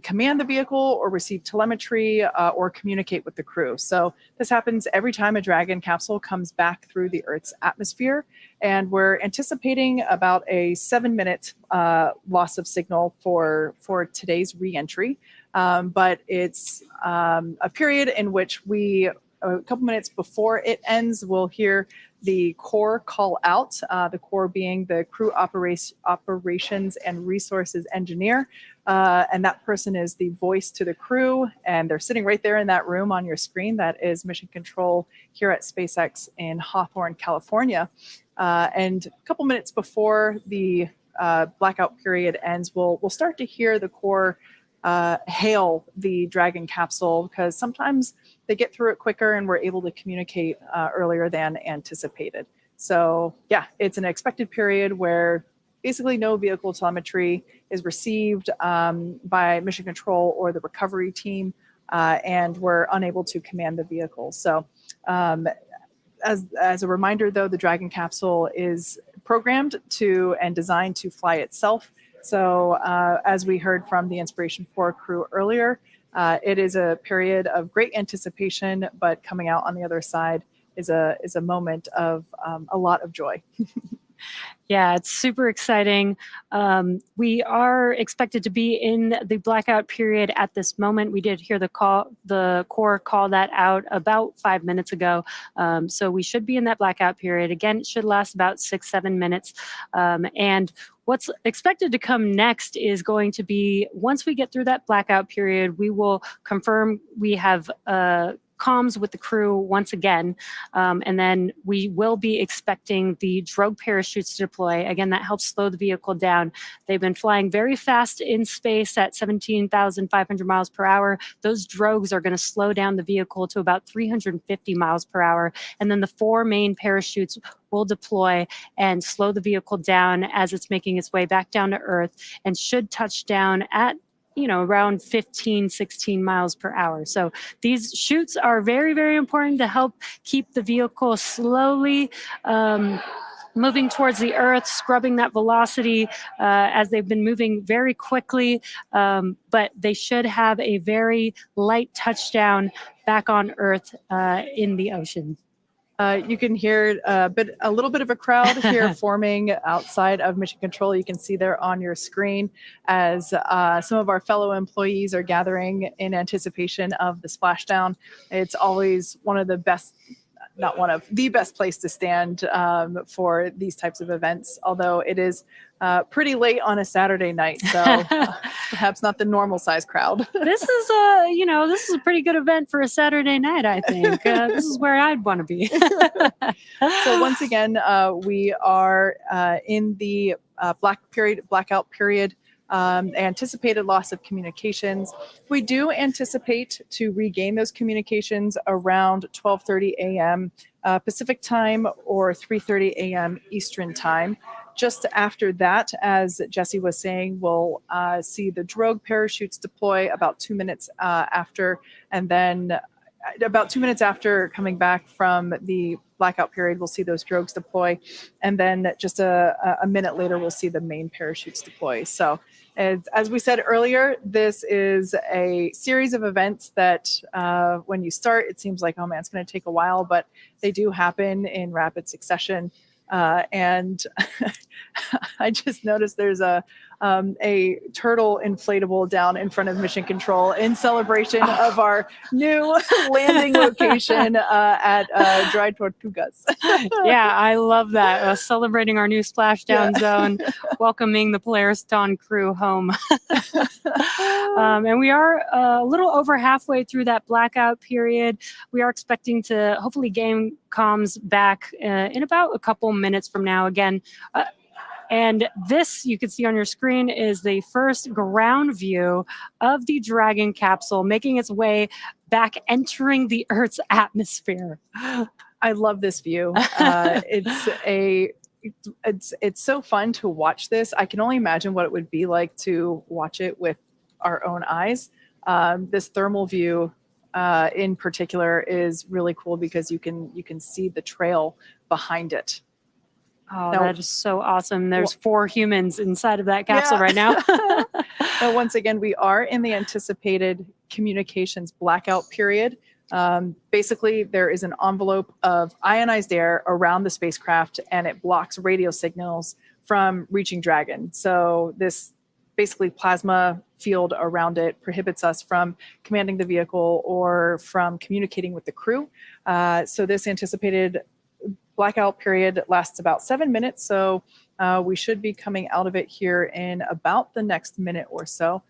Speaker 1: command the vehicle or receive telemetry or communicate with the crew. So this happens every time a Dragon capsule comes back through the Earth's atmosphere. And we're anticipating about a 7-minute loss of signal for today's reentry. But it's a period in which a couple minutes before it ends, we'll hear the core call out, the core being the crew operations and resources engineer. And that person is the voice to the crew, and they're sitting right there in that room on your screen. That is Mission Control here at SpaceX in Hawthorne, California. And a couple minutes before the blackout period ends, we'll start to hear the core hail the Dragon capsule because sometimes they get through it quicker and we're able to communicate earlier than anticipated. So yeah, it's an expected period where basically no vehicle telemetry is received by Mission Control or the recovery team, and we're unable to command the vehicle. So as a reminder, though, the Dragon capsule is programmed to and designed to fly itself. So as we heard from the Inspiration 4 crew earlier, it is a period of great anticipation, but coming out on the other side is a moment of a lot of joy.
Speaker 2: Yeah, it's super exciting. We are expected to be in the blackout period at this moment. We did hear the core call that out about 5 minutes ago. So we should be in that blackout period. Again, it should last about 6-7 minutes. And what's expected to come next is going to be, once we get through that blackout period, we will confirm we have comms with the crew once again, and then we will be expecting the drogue parachutes to deploy. Again, that helps slow the vehicle down. They've been flying very fast in space at 17,500 miles per hour. Those drogues are going to slow down the vehicle to about 350 miles per hour. And then the 4 main parachutes will deploy and slow the vehicle down as it's making its way back down to Earth, and should touch down at around 15, 16 miles per hour. So these chutes are very, very important to help keep the vehicle slowly moving towards the Earth, scrubbing that velocity as they've been moving very quickly. But they should have a very light touchdown back on Earth in the ocean.
Speaker 1: You can hear a little bit of a crowd here forming outside of Mission Control. You can see there on your screen as some of our fellow employees are gathering in anticipation of the splashdown. It's always one of the best, not one of the best place to stand for these types of events, although it is pretty late on a Saturday night, so perhaps not the normal size crowd.
Speaker 2: This is a pretty good event for a Saturday night, I think. This is where I'd want to be.
Speaker 1: So once again, we are in the blackout period. Anticipated loss of communications. We do anticipate to regain those communications around 12:30 a.m. Pacific time or 3:30 a.m. Eastern time. Just after that, as Jesse was saying, we'll see the drogue parachutes deploy about 2 minutes after, and then about 2 minutes after coming back from the blackout period, we'll see those drogues deploy. And then just a minute later, we'll see the main parachutes deploy. So as we said earlier, this is a series of events that when you start, it seems like, oh man, it's going to take a while, but they do happen in rapid succession. And I just noticed there's a turtle inflatable down in front of Mission Control in celebration of our new landing location at Dry Tortugas.
Speaker 2: Yeah, I love that. Celebrating our new splashdown zone, welcoming the Polaris Dawn crew home. And we are a little over halfway through that blackout period. We are expecting to hopefully gain comms back in about a couple minutes from now again. And this, you can see on your screen, is the first ground view of the Dragon capsule making its way back, entering the Earth's atmosphere.
Speaker 1: I love this view. It's so fun to watch this. I can only imagine what it would be like to watch it with our own eyes. This thermal view in particular is really cool because you can see the trail behind it.
Speaker 2: Oh, that is so awesome. There's 4 humans inside of that capsule right now.
Speaker 1: Now, once again, we are in the anticipated communications blackout period. Basically, there is an envelope of ionized air around the spacecraft, and it blocks radio signals from reaching Dragon. So this basically plasma field around it prohibits us from commanding the vehicle or from communicating with the crew. So this anticipated blackout period lasts about 7 minutes. So we should be coming out of it here in about the next minute or so.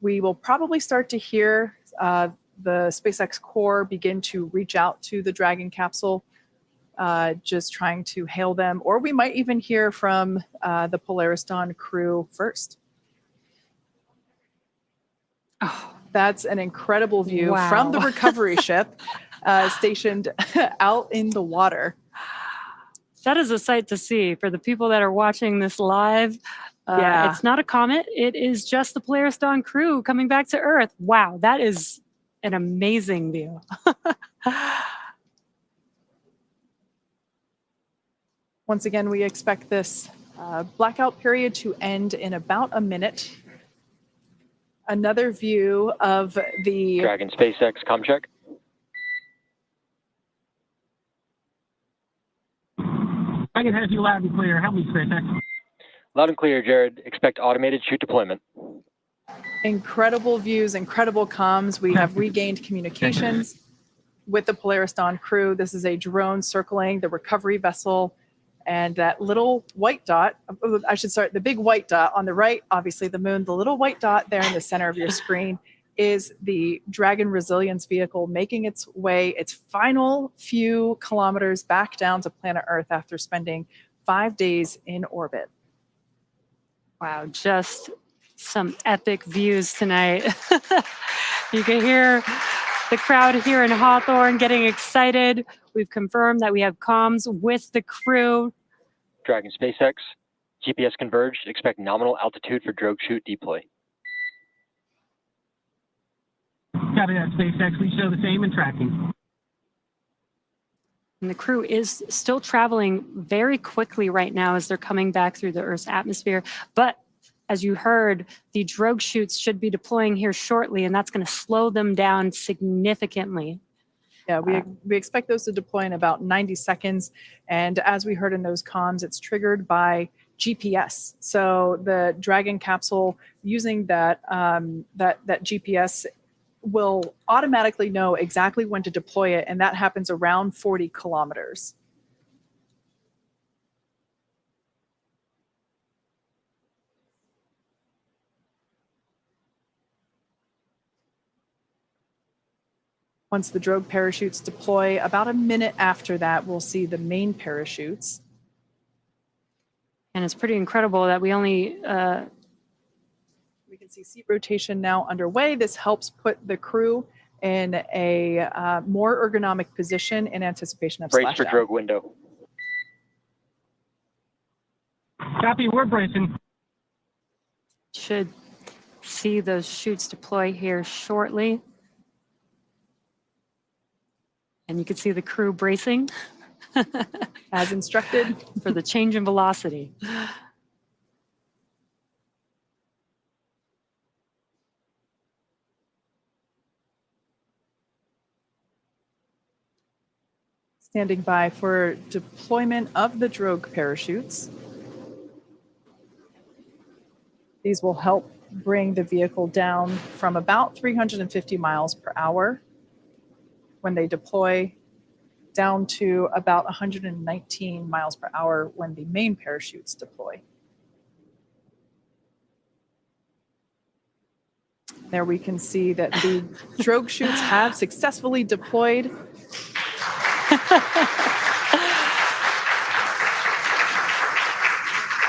Speaker 1: We will probably start to hear the SpaceX core begin to reach out to the Dragon capsule, just trying to hail them, or we might even hear from the Polaris Dawn crew first. Oh, that's an incredible view from the recovery ship stationed out in the water.
Speaker 2: That is a sight to see for the people that are watching this live. It's not a comet. It is just the Polaris Dawn crew coming back to Earth. Wow, that is an amazing view.
Speaker 1: Once again, we expect this blackout period to end in about a minute. Another view of the
Speaker 3: Dragon SpaceX comm check.
Speaker 4: Dragon has you loud and clear. Help me, SpaceX.
Speaker 3: Loud and clear, Jared. Expect automated chute deployment.
Speaker 1: Incredible views, incredible comms. We have regained communications with the Polaris Dawn crew. This is a drone circling the recovery vessel. And that little white dot, I should start, the big white dot on the right, obviously the moon, the little white dot there in the center of your screen is the Dragon resilience vehicle making its way, its final few kilometers back down to planet Earth after spending 5 days in orbit.
Speaker 2: Wow, just some epic views tonight. You can hear the crowd here in Hawthorne getting excited. We've confirmed that we have comms with the crew.
Speaker 3: Dragon SpaceX, GPS converged. Expect nominal altitude for drogue chute deploy.
Speaker 4: Copy that, SpaceX. We show the same and tracking.
Speaker 2: And the crew is still traveling very quickly right now as they're coming back through the Earth's atmosphere. But as you heard, the drogue chutes should be deploying here shortly, and that's going to slow them down significantly.
Speaker 1: Yeah, we expect those to deploy in about 90 seconds. And as we heard in those comms, it's triggered by GPS. So the Dragon capsule using that GPS will automatically know exactly when to deploy it, and that happens around 40 kilometers. Once the drogue parachutes deploy, about a minute after that, we'll see the main parachutes.
Speaker 2: And it's pretty incredible that we only...
Speaker 1: We can see seat rotation now underway. This helps put the crew in a more ergonomic position in anticipation of
Speaker 3: Brace
Speaker 1: splashdown.
Speaker 3: for drogue window.
Speaker 4: Copy, we're bracing.
Speaker 2: Should see those chutes deploy here shortly. And you can see the crew bracing
Speaker 1: As instructed.
Speaker 2: for the change in velocity.
Speaker 1: Standing by for deployment of the drogue parachutes. These will help bring the vehicle down from about 350 miles per hour when they deploy down to about 119 miles per hour when the main parachutes deploy. There we can see that the drogue chutes have successfully deployed.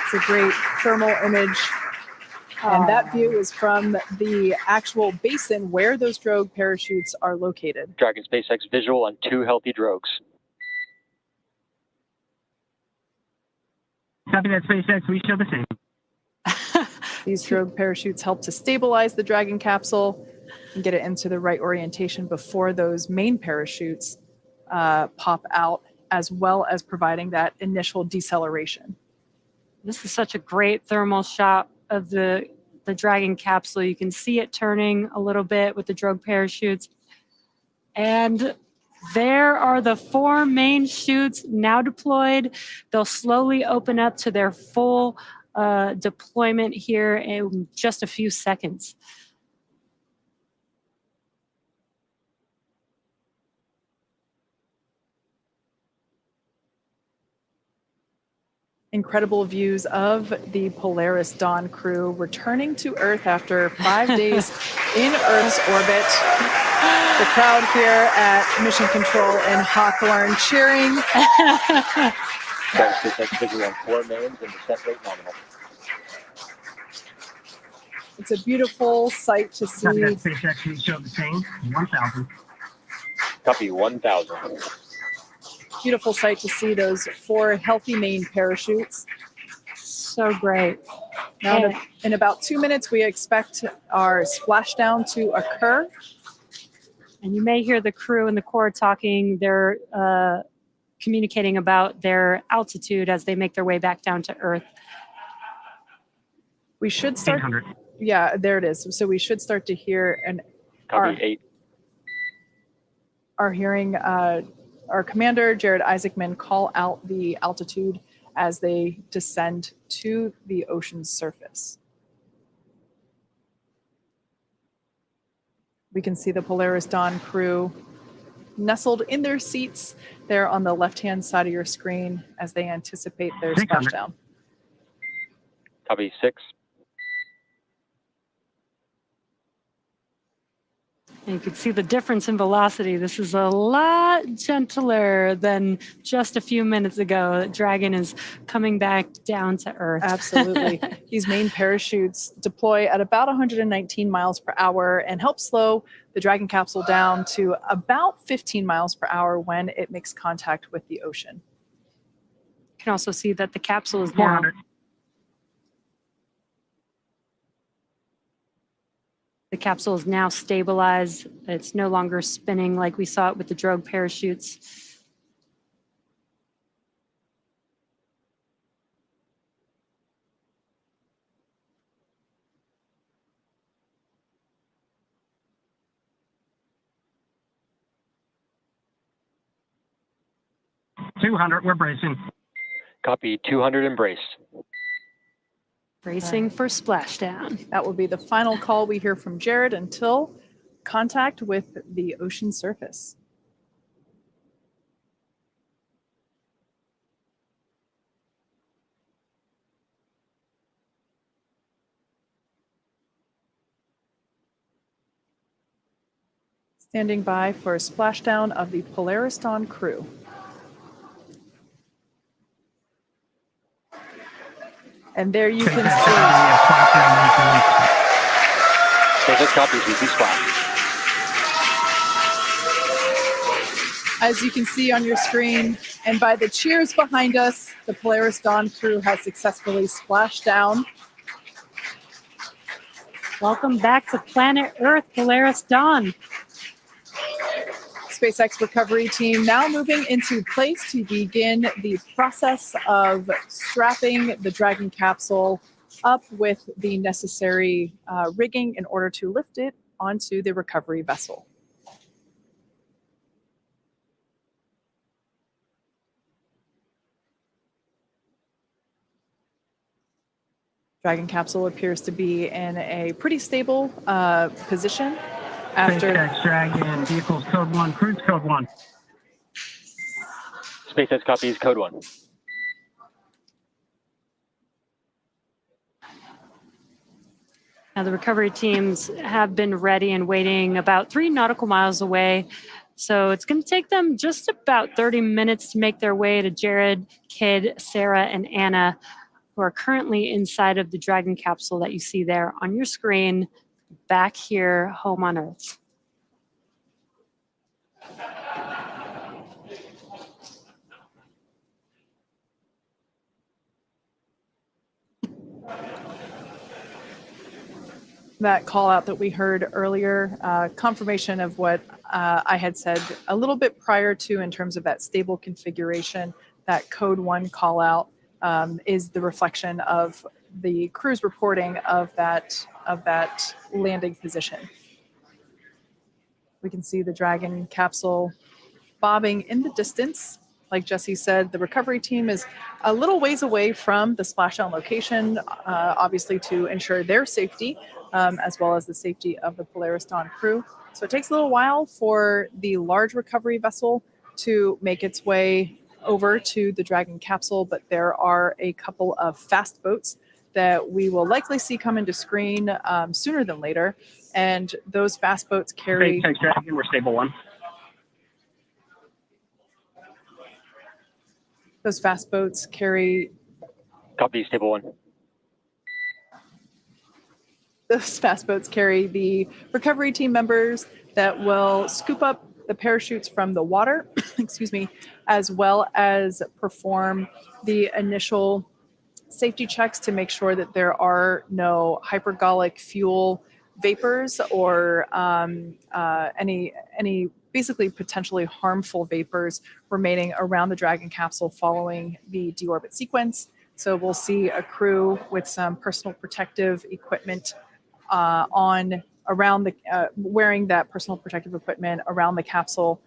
Speaker 1: It's a great thermal image. And that view is from the actual basin where those drogue parachutes are located.
Speaker 3: Dragon SpaceX visual on 2 healthy drogues.
Speaker 4: Copy that, SpaceX. We show the same.
Speaker 1: These drogue parachutes help to stabilize the Dragon capsule and get it into the right orientation before those main parachutes pop out, as well as providing that initial deceleration.
Speaker 2: This is such a great thermal shot of the Dragon capsule. You can see it turning a little bit with the drogue parachutes. And there are the 4 main chutes now deployed. They'll slowly open up to their full deployment here in just a few seconds.
Speaker 1: Incredible views of the Polaris Dawn crew returning to Earth after 5 days in Earth's orbit. The crowd here at Mission Control in Hawthorne cheering.
Speaker 3: Dragon SpaceX visual on 4 mains and descent rate nominal.
Speaker 1: It's a beautiful sight to
Speaker 4: Copy that,
Speaker 1: see.
Speaker 4: SpaceX. We show the same. 1,000.
Speaker 3: Copy 1,000.
Speaker 1: Beautiful sight to see those 4 healthy main parachutes.
Speaker 2: So great.
Speaker 1: Now, in about 2 minutes, we expect our splashdown to occur.
Speaker 2: And you may hear the crew and the Corps talking. They're communicating about their altitude as they make their way back down to Earth.
Speaker 1: We should start.
Speaker 4: 800.
Speaker 1: Yeah, there it is. So we should start to hear and
Speaker 3: Copy 8.
Speaker 1: are hearing our commander, Jared Isaacman, call out the altitude as they descend to the ocean's surface. We can see the Polaris Dawn crew nestled in their seats there on the left-hand side of your screen as they anticipate their
Speaker 4: 600.
Speaker 1: splashdown.
Speaker 3: Copy 6.
Speaker 2: And you can see the difference in velocity. This is a lot gentler than just a few minutes ago. Dragon is coming back down to Earth.
Speaker 1: Absolutely. These main parachutes deploy at about 119 miles per hour and help slow the Dragon capsule down to about 15 miles per hour when it makes contact with the ocean.
Speaker 2: You can also see that the capsule is now
Speaker 4: 400.
Speaker 2: The capsule is now stabilized. It's no longer spinning like we saw it with the drogue parachutes.
Speaker 4: We're bracing.
Speaker 3: Copy 200 embrace.
Speaker 2: Bracing for splashdown.
Speaker 1: That will be the final call we hear from Jared until contact with the ocean surface. Standing by for a splashdown of the Polaris Dawn crew. And there you can see.
Speaker 3: SpaceX copies VP splash.
Speaker 1: As you can see on your screen, and by the cheers behind us, the Polaris Dawn crew has successfully splashed down.
Speaker 2: Welcome back to planet Earth, Polaris Dawn.
Speaker 1: SpaceX recovery team now moving into place to begin the process of strapping the Dragon capsule up with the necessary rigging in order to lift it onto the recovery vessel. Dragon capsule appears to be in a pretty stable position after
Speaker 4: SpaceX Dragon, vehicles code 1, cruise code 1.
Speaker 3: SpaceX copies code 1.
Speaker 2: Now, the recovery teams have been ready and waiting about 3 nautical miles away. So it's going to take them just about 30 minutes to make their way to Jared, Kid, Sarah, and Anna, who are currently inside of the Dragon capsule that you see there on your screen, back here, home on Earth.
Speaker 1: that call out that we heard earlier, confirmation of what I had said a little bit prior to in terms of that stable configuration. That code 1 call out is the reflection of the crew's reporting of that landing position. We can see the Dragon capsule bobbing in the distance. Like Jesse said, the recovery team is a little ways away from the splashdown location, obviously to ensure their safety, as well as the safety of the Polaris Dawn crew. So it takes a little while for the large recovery vessel to make its way over to the Dragon capsule, but there are a couple of fast boats that we will likely see come into screen sooner than later. And those fast boats carry...
Speaker 4: SpaceX Dragon, we're stable 1.
Speaker 1: Those fast boats carry...
Speaker 3: Copy, stable 1.
Speaker 1: Those fast boats carry the recovery team members that will scoop up the parachutes from the water, excuse me, as well as perform the initial safety checks to make sure that there are no hypergolic fuel vapors or any basically potentially harmful vapors remaining around the Dragon capsule following the deorbit sequence. So we'll see a crew with some personal protective equipment wearing that personal protective equipment around the capsule,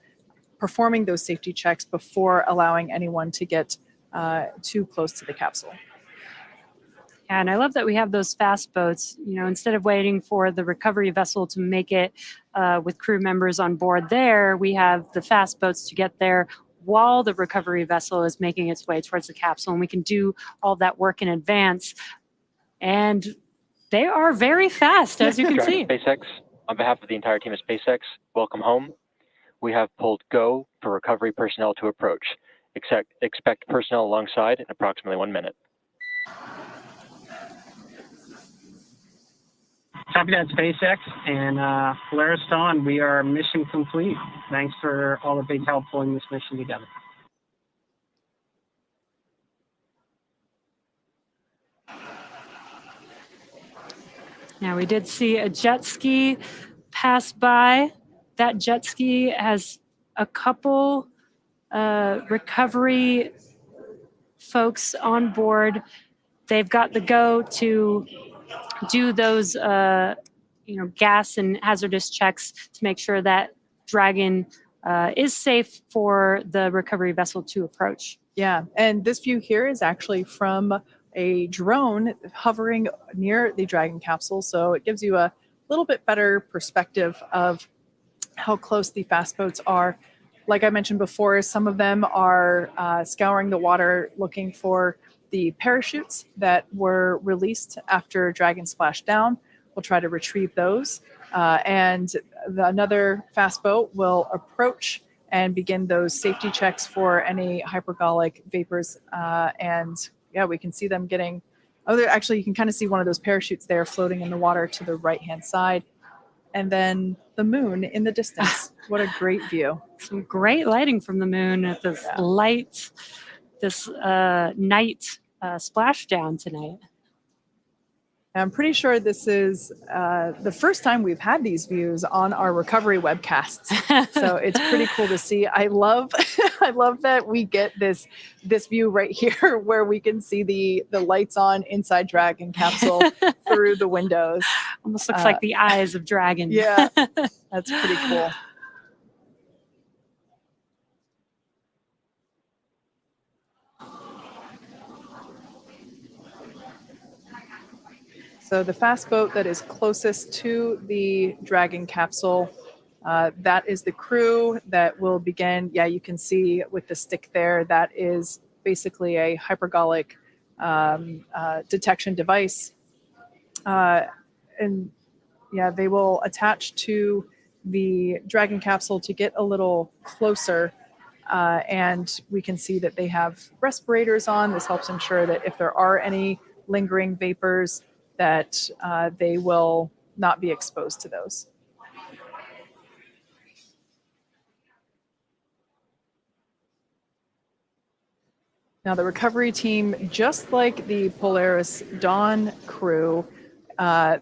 Speaker 1: performing those safety checks before allowing anyone to get too close to the capsule.
Speaker 2: And I love that we have those fast boats. You know, instead of waiting for the recovery vessel to make it with crew members on board there, we have the fast boats to get there while the recovery vessel is making its way towards the capsule. And we can do all that work in advance. And they are very fast, as you can see.
Speaker 3: SpaceX, on behalf of the entire team of SpaceX, welcome home. We have pulled go for recovery personnel to approach. Expect personnel alongside in approximately 1 minute.
Speaker 4: Copy that, SpaceX, and Polaris Dawn, we are mission complete. Thanks for all the big help pulling this mission together.
Speaker 2: Now, we did see a jet ski pass by. That jet ski has a couple recovery folks on board. They've got the go to do those gas and hazardous checks to make sure that Dragon is safe for the recovery vessel to approach.
Speaker 1: Yeah, and this view here is actually from a drone hovering near the Dragon capsule, so it gives you a little bit better perspective of how close the fast boats are. Like I mentioned before, some of them are scouring the water looking for the parachutes that were released after Dragon splashed down. We'll try to retrieve those. And another fast boat will approach and begin those safety checks for any hypergolic vapors. And yeah, we can see them getting, actually you can kind of see one of those parachutes there floating in the water to the right-hand side. And then the moon in the distance. What a great view.
Speaker 2: Some great lighting from the moon at this light, this night splashdown tonight.
Speaker 1: I'm pretty sure this is the first time we've had these views on our recovery webcasts. So it's pretty cool to see. I love that we get this view right here where we can see the lights on inside Dragon capsule through the windows.
Speaker 2: Almost looks like the eyes of Dragon.
Speaker 1: Yeah, that's pretty cool. So the fast boat that is closest to the Dragon capsule, that is the crew that will begin. Yeah, you can see with the stick there, that is basically a hypergolic detection device. And yeah, they will attach to the Dragon capsule to get a little closer. And we can see that they have respirators on. This helps ensure that if there are any lingering vapors, that they will not be exposed to those. Now the recovery team, just like the Polaris Dawn crew,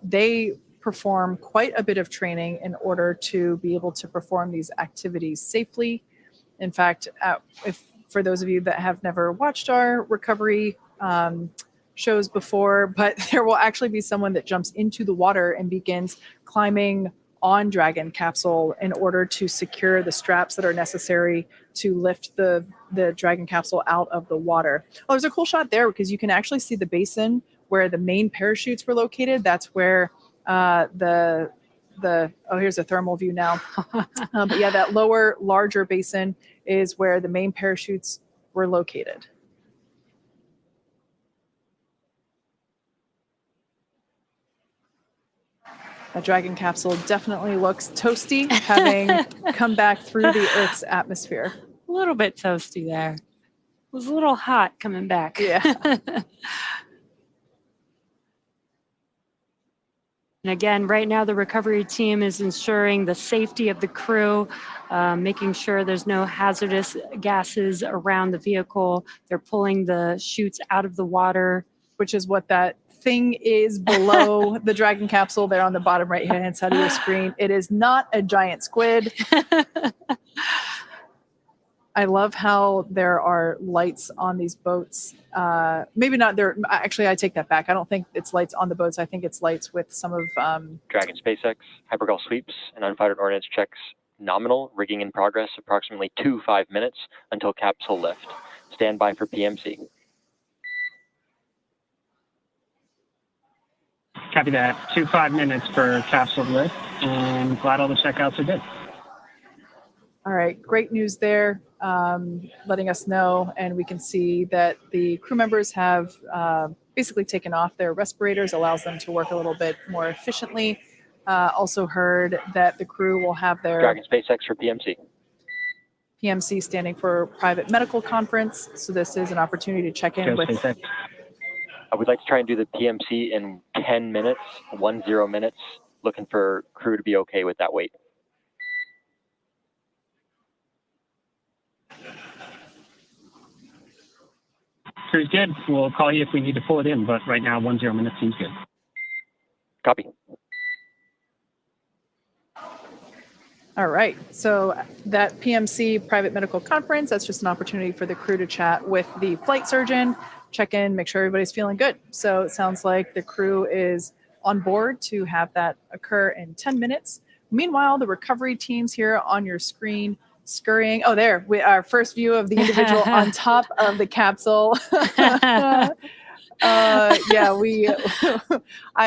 Speaker 1: they perform quite a bit of training in order to be able to perform these activities safely. In fact, for those of you that have never watched our recovery shows before, but there will actually be someone that jumps into the water and begins climbing on Dragon capsule in order to secure the straps that are necessary to lift the Dragon capsule out of the water. Oh, there's a cool shot there because you can actually see the basin where the main parachutes were located. That's where oh, here's a thermal view now. But yeah, that lower, larger basin is where the main parachutes were located. A Dragon capsule definitely looks toasty, having come back through the Earth's atmosphere.
Speaker 2: A little bit toasty there. It was a little hot coming back.
Speaker 1: Yeah.
Speaker 2: And again, right now the recovery team is ensuring the safety of the crew, making sure there's no hazardous gases around the vehicle. They're pulling the chutes out of the water,
Speaker 1: which is what that thing is below the Dragon capsule there on the bottom right hand side of your screen. It is not a giant squid. I love how there are lights on these boats. Maybe not there. Actually, I take that back. I don't think it's lights on the boats. I think it's lights with some of
Speaker 3: Dragon SpaceX, hypergol sweeps, and unfired ordnance checks nominal, rigging in progress approximately 5 minutes until capsule lift. Stand by for PMC.
Speaker 4: Copy that. 5 minutes for capsule lift, and glad all the checkouts are good.
Speaker 1: All right, great news there, letting us know, and we can see that the crew members have basically taken off their respirators, allows them to work a little bit more efficiently. Also heard that the crew will have their
Speaker 3: Dragon SpaceX for PMC.
Speaker 1: PMC standing for Private Medical Conference, so this is an opportunity to check in with
Speaker 4: SpaceX.
Speaker 3: We'd like to try and do the PMC in 10 minutes, 10 minutes, looking for crew to be okay with that wait.
Speaker 4: Crew's good. We'll call you if we need to pull it in, but right now 10 minutes seems good.
Speaker 3: Copy.
Speaker 1: All right, so that PMC Private Medical Conference, that's just an opportunity for the crew to chat with the flight surgeon, check in, make sure everybody's feeling good. So it sounds like the crew is on board to have that occur in 10 minutes. Meanwhile, the recovery teams here on your screen scurrying. Oh, there, our first view of the individual on top of the capsule. Yeah, I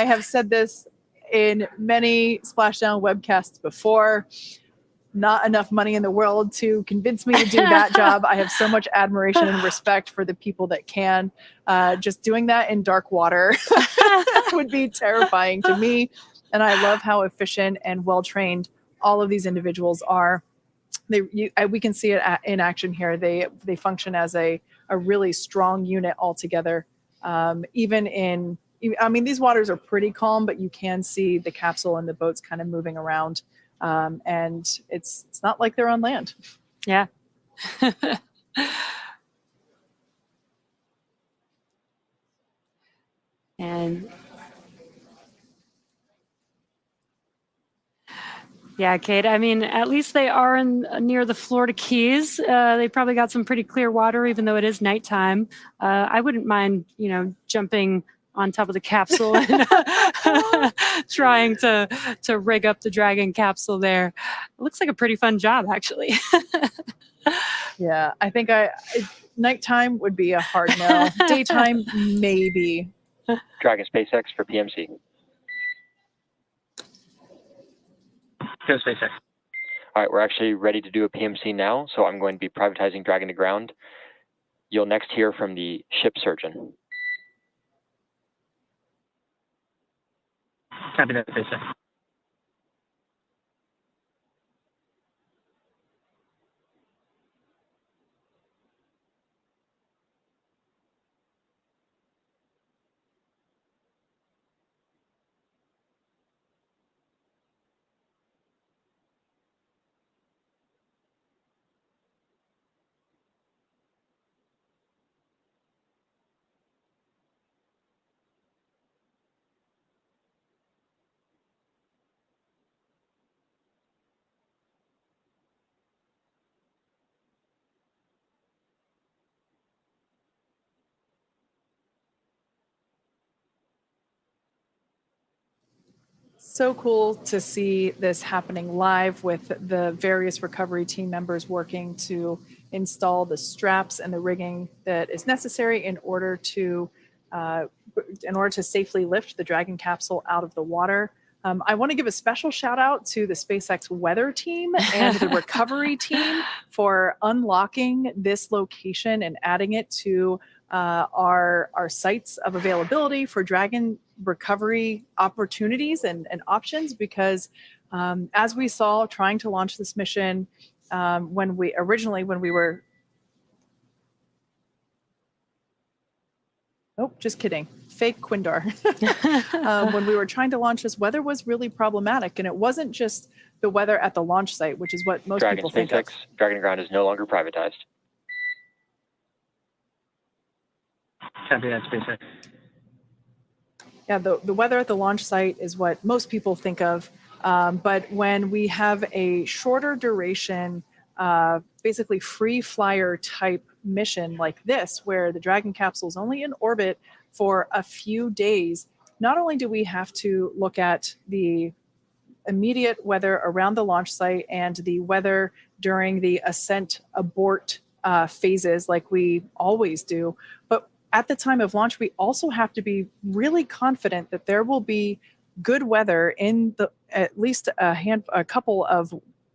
Speaker 1: have said this in many Splashdown webcasts before. Not enough money in the world to convince me to do that job. I have so much admiration and respect for the people that can. Just doing that in dark water would be terrifying to me. And I love how efficient and well-trained all of these individuals are. We can see it in action here. They function as a really strong unit altogether. Even in, I mean, these waters are pretty calm, but you can see the capsule and the boats kind of moving around. And it's not like they're on land.
Speaker 2: Yeah. And Yeah, Kate. I mean, at least they are near the Florida Keys. They probably got some pretty clear water, even though it is nighttime. I wouldn't mind, jumping on top of the capsule and trying to rig up the Dragon capsule there. It looks like a pretty fun job, actually.
Speaker 1: Yeah, I think nighttime would be a hard no. Daytime, maybe.
Speaker 3: Dragon SpaceX for PMC.
Speaker 4: Go SpaceX.
Speaker 3: All right, we're actually ready to do a PMC now, so I'm going to be privatizing Dragon to ground. You'll next hear from the ship surgeon.
Speaker 4: Copy that, SpaceX.
Speaker 1: So cool to see this happening live with the various recovery team members working to install the straps and the rigging that is necessary in order to safely lift the Dragon capsule out of the water. I want to give a special shout out to the SpaceX weather team and the recovery team for unlocking this location and adding it to our sites of availability for Dragon recovery opportunities and options, because as we saw trying to launch this mission when we were just kidding. Fake Quindar. When we were trying to launch this, weather was really problematic, and it wasn't just the weather at the launch site, which is what most
Speaker 3: Dragon
Speaker 1: people
Speaker 3: SpaceX,
Speaker 1: think of.
Speaker 3: Dragon ground is no longer privatized.
Speaker 4: Copy that, SpaceX.
Speaker 1: Yeah, the weather at the launch site is what most people think of, but when we have a shorter duration, basically free flyer type mission like this, where the Dragon capsule is only in orbit for a few days, not only do we have to look at the immediate weather around the launch site and the weather during the ascent abort phases like we always do, but at the time of launch, we also have to be really confident that there will be good weather in at least a couple of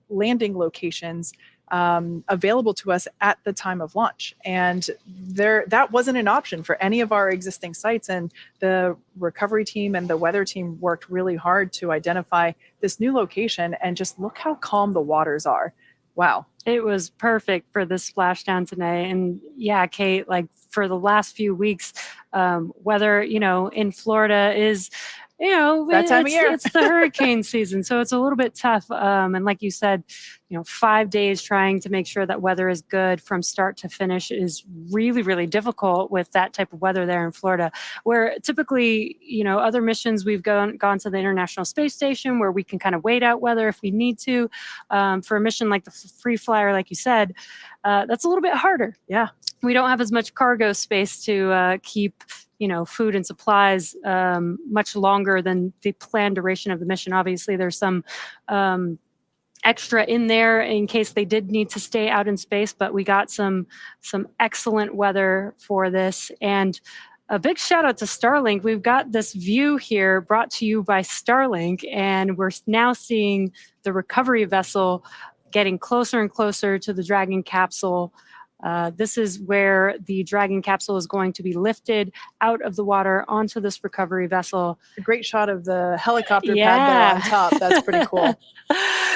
Speaker 1: landing locations available to us at the time of launch. And that wasn't an option for any of our existing sites. And the recovery team and the weather team worked really hard to identify this new location, and just look how calm the waters are. Wow.
Speaker 2: It was perfect for this splashdown today. And yeah, Kate, like for the last few weeks, weather, in Florida is,
Speaker 1: that time of year.
Speaker 2: It's the hurricane season. So it's a little bit tough. And like you said, 5 days trying to make sure that weather is good from start to finish is really, really difficult with that type of weather there in Florida, where typically, other missions we've gone to the International Space Station where we can kind of wait out weather if we need to. For a mission like the free flyer, like you said, that's a little bit harder.
Speaker 1: Yeah.
Speaker 2: We don't have as much cargo space to keep food and supplies much longer than the planned duration of the mission. Obviously, there's some extra in there in case they did need to stay out in space, but we got some excellent weather for this. And a big shout out to Starlink. We've got this view here brought to you by Starlink, and we're now seeing the recovery vessel getting closer and closer to the Dragon capsule. This is where the Dragon capsule is going to be lifted out of the water onto this recovery vessel.
Speaker 1: A great shot of the helicopter pad there on top. That's pretty cool.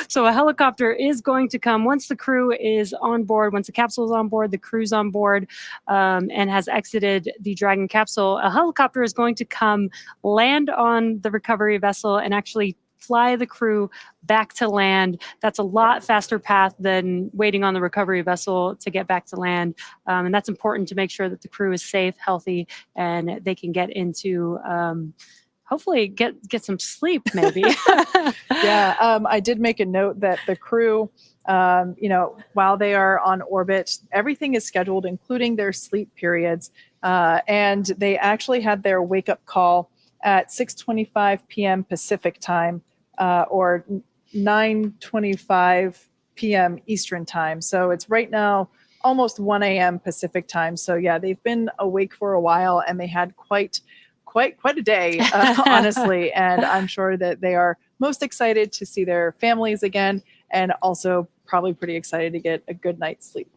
Speaker 2: So a helicopter is going to come once the crew is on board, once the capsule is on board, the crew's on board and has exited the Dragon capsule. A helicopter is going to come land on the recovery vessel and actually fly the crew back to land. That's a lot faster path than waiting on the recovery vessel to get back to land. And that's important to make sure that the crew is safe, healthy, and they can get into hopefully get some sleep, maybe.
Speaker 1: Yeah, I did make a note that the crew, while they are on orbit, everything is scheduled, including their sleep periods. And they actually had their wake-up call at 6:25 p.m. Pacific time, or 9:25 p.m. Eastern time. So it's right now almost 1 a.m. Pacific time. So yeah, they've been awake for a while, and they had quite a day, honestly. And I'm sure that they are most excited to see their families again, and also probably pretty excited to get a good night's sleep.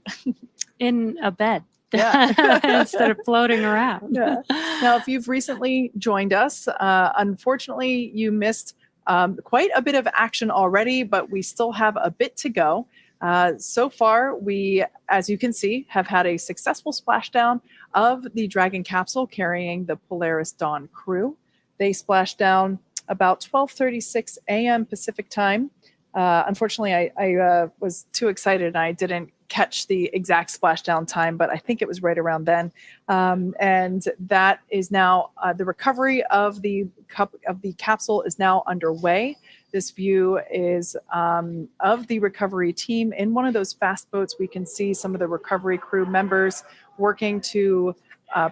Speaker 2: In a bed.
Speaker 1: Yeah.
Speaker 2: Instead of floating around.
Speaker 1: Yeah. Now, if you've recently joined us, unfortunately, you missed quite a bit of action already, but we still have a bit to go. So far, we, as you can see, have had a successful splashdown of the Dragon capsule carrying the Polaris Dawn crew. They splashed down about 12:36 a.m. Pacific time. Unfortunately, I was too excited and I didn't catch the exact splashdown time, but I think it was right around then. And that is now the recovery of the capsule is now underway. This view is of the recovery team in one of those fast boats. We can see some of the recovery crew members working to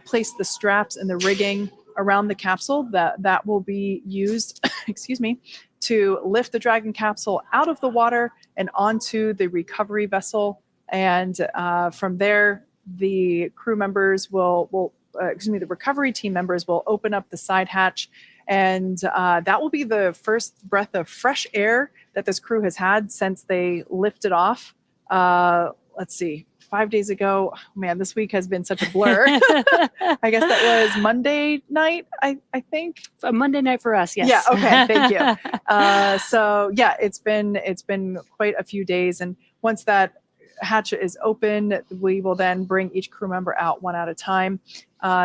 Speaker 1: place the straps and the rigging around the capsule that will be used, excuse me, to lift the Dragon capsule out of the water and onto the recovery vessel. And from there, the crew members the recovery team members will open up the side hatch. And that will be the first breath of fresh air that this crew has had since they lifted off. Let's see, 5 days ago. Man, this week has been such a blur. I guess that was Monday night, I think.
Speaker 2: A Monday night for us, yes.
Speaker 1: Yeah, okay, thank you. So yeah, it's been quite a few days. And once that hatch is open, we will then bring each crew member out one at a time.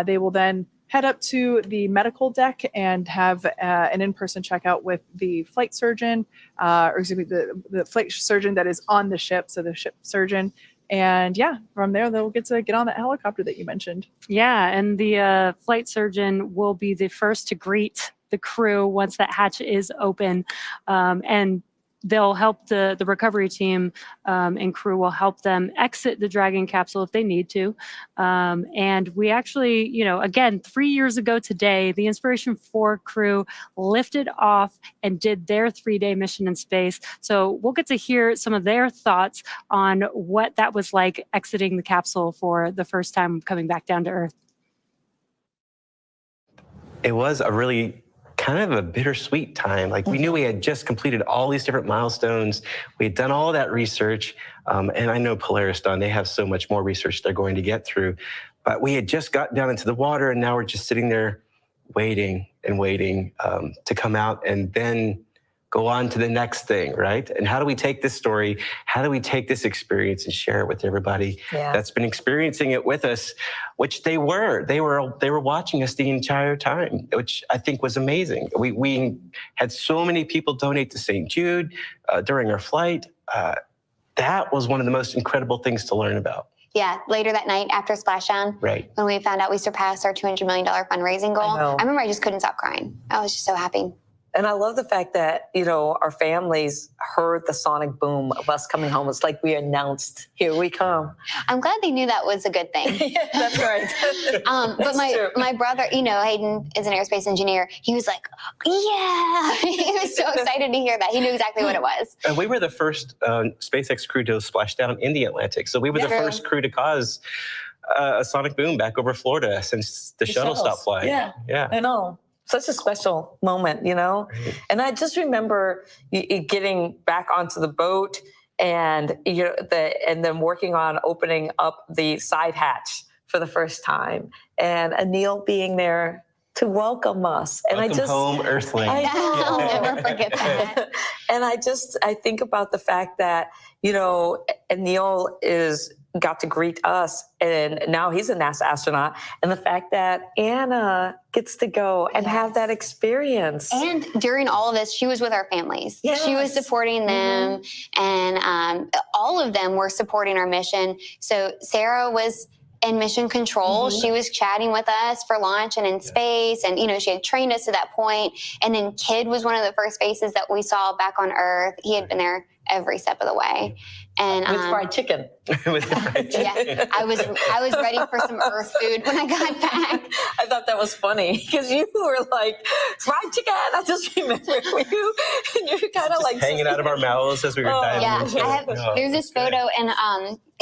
Speaker 1: They will then head up to the medical deck and have an in-person checkout with the flight surgeon, or excuse me, the flight surgeon that is on the ship, so the ship surgeon. And yeah, from there, they'll get on that helicopter that you mentioned.
Speaker 2: Yeah, and the flight surgeon will be the first to greet the crew once that hatch is open. And they'll help the recovery team and crew will help them exit the Dragon capsule if they need to. And we actually, again, 3 years ago today, the Inspiration 4 crew lifted off and did their 3-day mission in space. So we'll get to hear some of their thoughts on what that was like exiting the capsule for the first time coming back down to Earth.
Speaker 8: It was a really kind of a bittersweet time. Like, we knew we had just completed all these different milestones. We had done all that research. And I know Polaris Dawn, they have so much more research they're going to get through. But we had just got down into the water, and now we're just sitting there waiting to come out and then go on to the next thing, right? And how do we take this story? How do we take this experience and share it with everybody that's been experiencing it with us, which they were watching us the entire time, which I think was amazing. We had so many people donate to St. Jude during our flight. That was one of the most incredible things to learn about.
Speaker 9: Yeah, later that night after Splashdown,
Speaker 8: right,
Speaker 9: when we found out we surpassed our $200 million fundraising goal, I remember I just couldn't stop crying. I was just so happy.
Speaker 7: And I love the fact that, our families heard the sonic boom of us coming home. It's like we announced, here we come.
Speaker 9: I'm glad they knew that was a good thing.
Speaker 7: Yeah, that's right.
Speaker 9: But my brother, Hayden is an aerospace engineer. He was like, yeah. He was so excited to hear that. He knew exactly what it was.
Speaker 8: And we were the first SpaceX crew to splash down in the Atlantic. So we were the first crew to cause a sonic boom back over Florida since the shuttle stopped flying.
Speaker 7: Yeah, I know. Such a special moment, Right. And I just remember getting back onto the boat and and then working on opening up the side hatch for the first time, and Anil being there to welcome us. And
Speaker 8: welcome home, Earthling.
Speaker 9: I'll never forget that.
Speaker 7: And I think about the fact that Anil got to greet us, and now he's a NASA astronaut, and the fact that Anna gets to go and have that experience.
Speaker 9: And during all of this, she was with our families.
Speaker 7: Yes.
Speaker 9: She was supporting them, and all of them were supporting our mission. So Sarah was in mission control. She was chatting with us for launch and in space. And, she had trained us to that point. And then Kid was one of the first faces that we saw back on Earth. He had been there every step of the way. And
Speaker 7: With fried chicken.
Speaker 8: With the fried chicken.
Speaker 9: yeah, I was ready for some Earth food when I got back.
Speaker 7: I thought that was funny because you were like, fried chicken. I just remember you, and you're kind of like
Speaker 8: hanging out of our mouths as we were diving.
Speaker 9: Yeah, there's this photo, and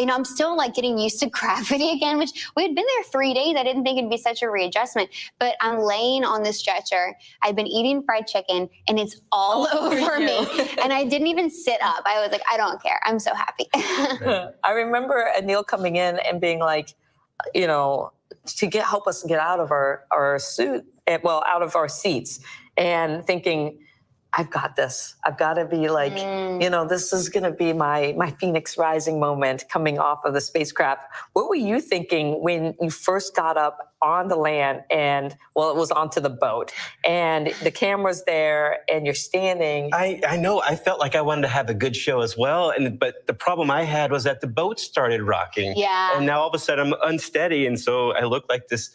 Speaker 9: I'm still like getting used to gravity again, which we had been there 3 days. I didn't think it'd be such a readjustment, but I'm laying on the stretcher. I've been eating fried chicken, and it's all over me, and I didn't even sit up. I was like, I don't care. I'm so happy.
Speaker 7: I remember Anil coming in and being like, to help us get out of our suit, out of our seats, and thinking, I've got this. I've got to be like, this is going to be my Phoenix Rising moment coming off of the spacecraft. What were you thinking when you first got up on the land and, it was onto the boat and the camera's there and you're standing?
Speaker 8: I know. I felt like I wanted to have a good show as well. But the problem I had was that the boat started rocking.
Speaker 9: Yeah.
Speaker 8: And now all of a sudden I'm unsteady. And so I look like this,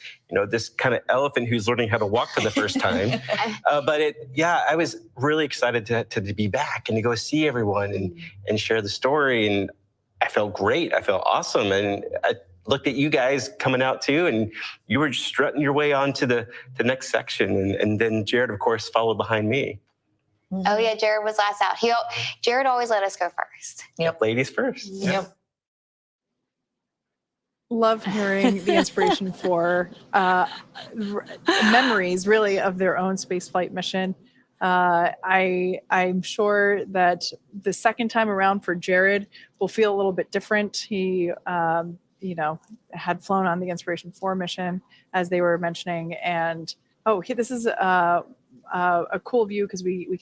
Speaker 8: this kind of elephant who's learning how to walk for the first time. I was really excited to be back and to go see everyone and share the story. And I felt great. I felt awesome. And I looked at you guys coming out too, and you were strutting your way on to the next section. And then Jared, of course, followed behind me.
Speaker 9: Oh yeah, Jared was last out. Jared always let us go first.
Speaker 8: Yep. Ladies first.
Speaker 7: Yep.
Speaker 1: Love hearing the inspiration for memories, really, of their own spaceflight mission. I'm sure that the second time around for Jared will feel a little bit different. He, had flown on the Inspiration 4 mission, as they were mentioning, and this is a cool view because we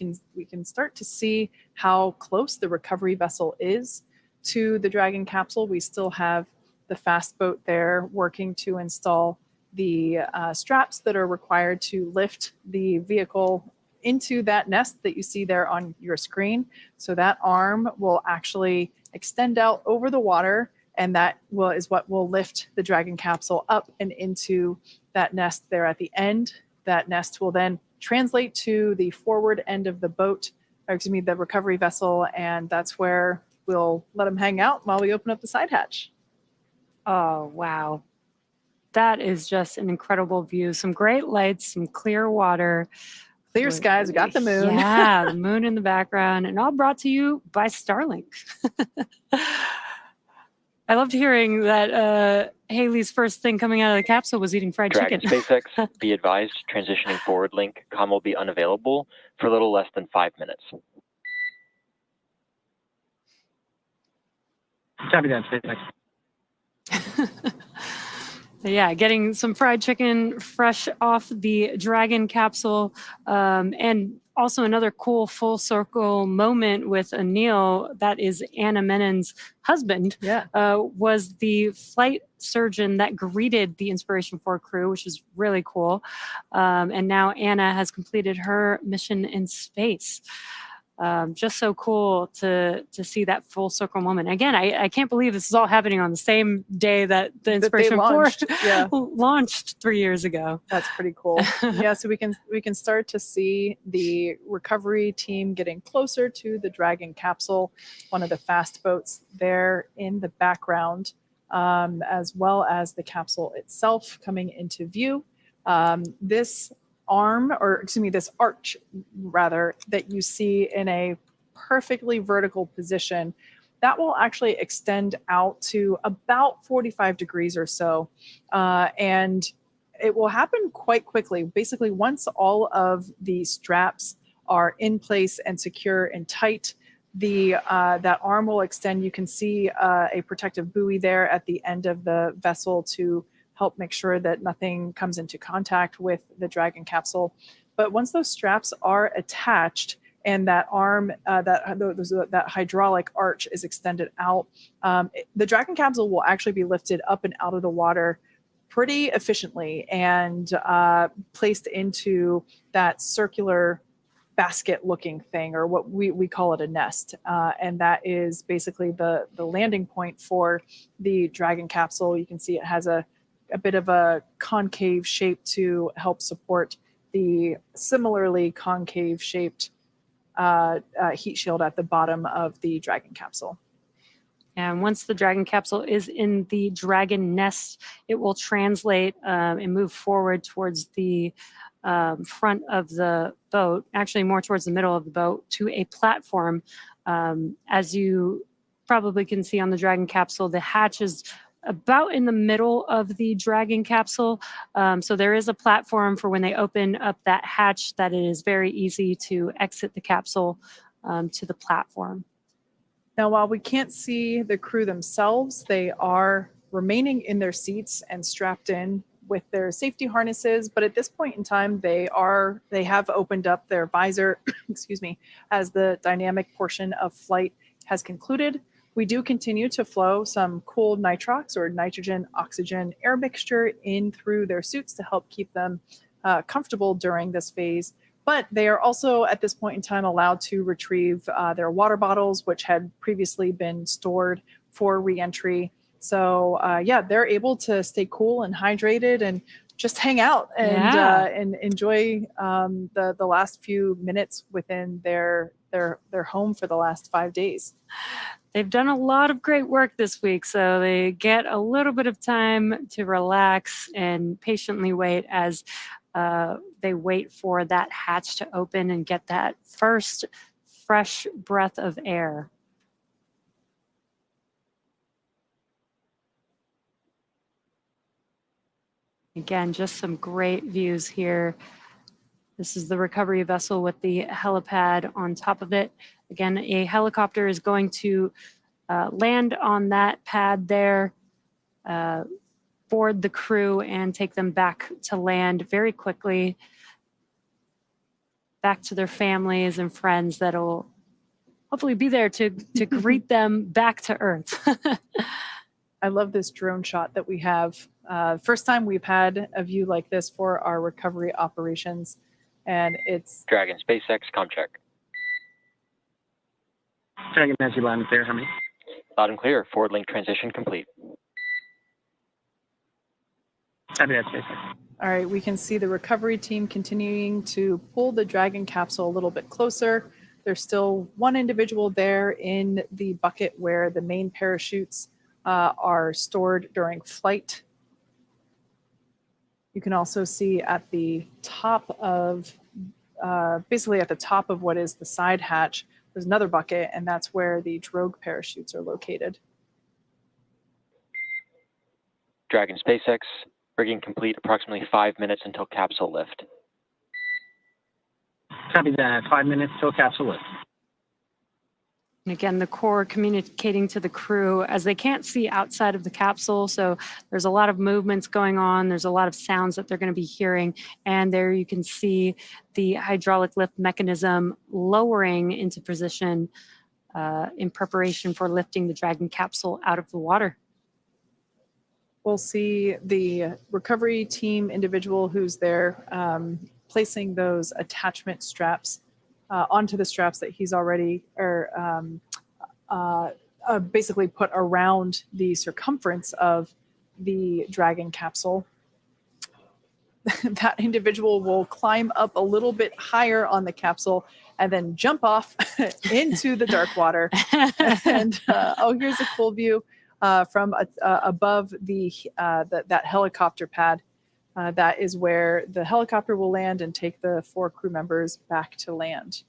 Speaker 1: can start to see how close the recovery vessel is to the Dragon capsule. We still have the fast boat there working to install the straps that are required to lift the vehicle into that nest that you see there on your screen. So that arm will actually extend out over the water, and that is what will lift the Dragon capsule up and into that nest there at the end. That nest will then translate to the forward end of the boat, the recovery vessel, and that's where we'll let them hang out while we open up the side hatch.
Speaker 2: Oh, wow. That is just an incredible view. Some great lights, some clear water.
Speaker 1: Clear skies, we got the moon.
Speaker 2: Yeah, the moon in the background, and all brought to you by Starlink. I loved hearing that Haley's first thing coming out of the capsule was eating fried
Speaker 3: Dragon
Speaker 2: chicken.
Speaker 3: SpaceX, be advised, transitioning forward link comm will be unavailable for a little less than 5 minutes.
Speaker 4: Copy that, SpaceX.
Speaker 2: Yeah, getting some fried chicken fresh off the Dragon capsule. And also another cool full circle moment with Anil, that is Anna Menon's husband, was the flight surgeon that greeted the Inspiration 4 crew, which is really cool. And now Anna has completed her mission in space. Just so cool to see that full circle moment. Again, I can't believe this is all happening on the same day that the Inspiration 4 launched 3 years ago.
Speaker 1: That's pretty cool. Yeah, so we can start to see the recovery team getting closer to the Dragon capsule, one of the fast boats there in the background, as well as the capsule itself coming into view. This arch rather, that you see in a perfectly vertical position, that will actually extend out to about 45 degrees or so. And it will happen quite quickly. Basically, once all of the straps are in place and secure and tight, that arm will extend. You can see a protective buoy there at the end of the vessel to help make sure that nothing comes into contact with the Dragon capsule. But once those straps are attached and that arm, that hydraulic arch is extended out, the Dragon capsule will actually be lifted up and out of the water pretty efficiently and placed into that circular basket looking thing, or what we call it a nest. And that is basically the landing point for the Dragon capsule. You can see it has a bit of a concave shape to help support the similarly concave shaped heat shield at the bottom of the Dragon capsule.
Speaker 2: And once the Dragon capsule is in the Dragon nest, it will translate and move forward towards the front of the boat, actually more towards the middle of the boat, to a platform. As you probably can see on the Dragon capsule, the hatch is about in the middle of the Dragon capsule. So there is a platform for when they open up that hatch that it is very easy to exit the capsule to the platform.
Speaker 1: Now, while we can't see the crew themselves, they are remaining in their seats and strapped in with their safety harnesses. But at this point in time, they have opened up their visor, excuse me, as the dynamic portion of flight has concluded. We do continue to flow some cool nitrox, or nitrogen oxygen air mixture, in through their suits to help keep them comfortable during this phase. But they are also at this point in time allowed to retrieve their water bottles, which had previously been stored for reentry. So yeah, they're able to stay cool and hydrated and just hang out and enjoy the last few minutes within their home for the last 5 days.
Speaker 2: They've done a lot of great work this week, so they get a little bit of time to relax and patiently wait as they wait for that hatch to open and get that first fresh breath of air. Again, just some great views here. This is the recovery vessel with the helipad on top of it. Again, a helicopter is going to land on that pad there, board the crew, and take them back to land very quickly, back to their families and friends that'll hopefully be there to greet them back to Earth.
Speaker 1: I love this drone shot that we have. First time we've had a view like this for our recovery operations, and it's
Speaker 3: Dragon SpaceX comm check.
Speaker 4: Dragon, as you loud and clear, how many?
Speaker 3: Loud and clear. Forward link transition complete.
Speaker 4: Copy that, SpaceX.
Speaker 1: all right. We can see the recovery team continuing to pull the Dragon capsule a little bit closer. There's still one individual there in the bucket where the main parachutes are stored during flight. You can also see at the top of, basically at the top of what is the side hatch, there's another bucket, and that's where the drogue parachutes are located.
Speaker 3: Dragon SpaceX, rigging complete, approximately 5 minutes until capsule lift.
Speaker 4: Copy that, 5 minutes till capsule lift.
Speaker 2: And again, the core communicating to the crew as they can't see outside of the capsule. So there's a lot of movements going on. There's a lot of sounds that they're going to be hearing. And there you can see the hydraulic lift mechanism lowering into position in preparation for lifting the Dragon capsule out of the water.
Speaker 1: We'll see the recovery team individual who's there placing those attachment straps onto the straps that he's already basically put around the circumference of the Dragon capsule. That individual will climb up a little bit higher on the capsule and then jump off into the dark water. And oh, here's a cool view from above that helicopter pad. That is where the helicopter will land and take the 4 crew members back to land.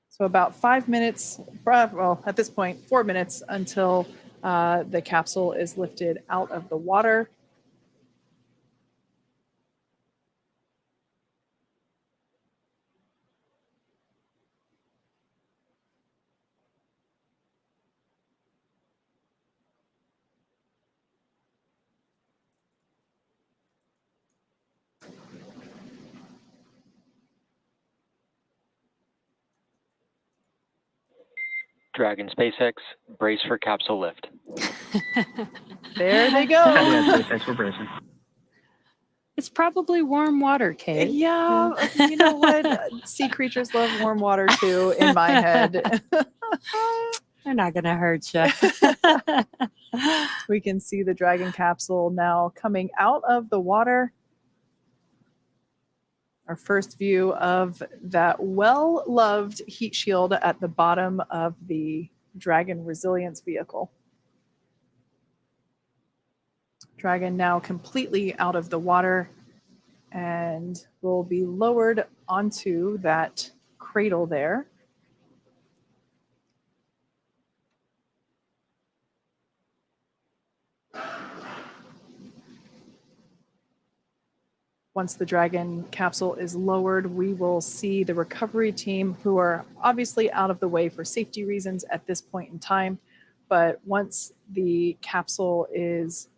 Speaker 1: So about 5 minutes, well, at this point, 4 minutes until the capsule is lifted out of the water.
Speaker 3: Dragon SpaceX, brace for capsule lift.
Speaker 1: There they go.
Speaker 4: Copy that, SpaceX, we're bracing.
Speaker 2: It's probably warm water, Kate.
Speaker 1: Yeah, you know what? Sea creatures love warm water too, in my head.
Speaker 2: They're not going to hurt you.
Speaker 1: We can see the Dragon capsule now coming out of the water. Our first view of that well-loved heat shield at the bottom of the Dragon resilience vehicle. Dragon now completely out of the water and will be lowered onto that cradle there. Once the Dragon capsule is lowered, we will see the recovery team, who are obviously out of the way for safety reasons at this point in time. But once the capsule is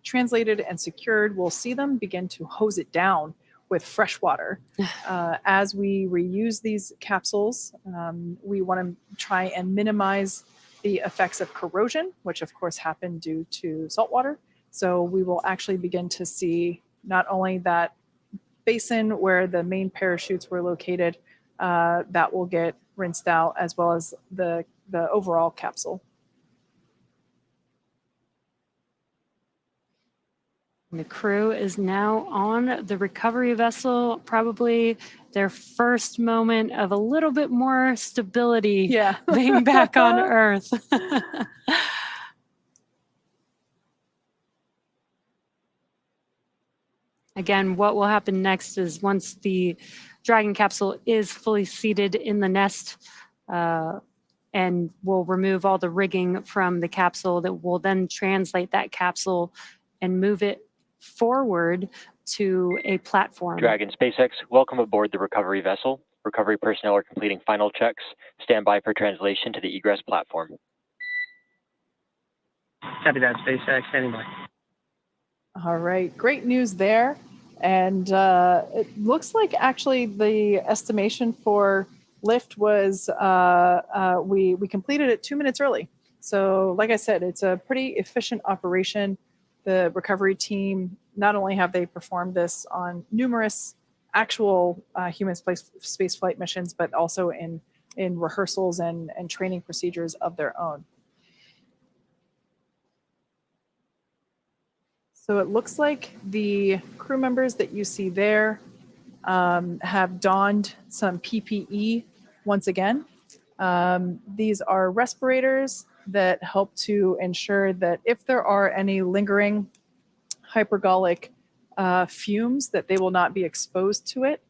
Speaker 1: translated and secured, we'll see them begin to hose it down with fresh water. As we reuse these capsules, we want to try and minimize the effects of corrosion, which of course happen due to salt water. So we will actually begin to see not only that basin where the main parachutes were located, that will get rinsed out, as well as the overall capsule.
Speaker 2: The crew is now on the recovery vessel, probably their first moment of a little bit more stability being back on Earth. Again, what will happen next is once the Dragon capsule is fully seated in the nest, and we'll remove all the rigging from the capsule, that will then translate that capsule and move it forward to a platform.
Speaker 3: Dragon SpaceX, welcome aboard the recovery vessel. Recovery personnel are completing final checks. Stand by for translation to the egress platform.
Speaker 4: Copy that, SpaceX. Standing by.
Speaker 1: All right, great news there. And it looks like actually the estimation for lift was we completed it 2 minutes early. So like I said, it's a pretty efficient operation. The recovery team, not only have they performed this on numerous actual human space flight missions, but also in rehearsals and training procedures of their own. So it looks like the crew members that you see there have donned some PPE once again. These are respirators that help to ensure that if there are any lingering hypergolic fumes, that they will not be exposed to it.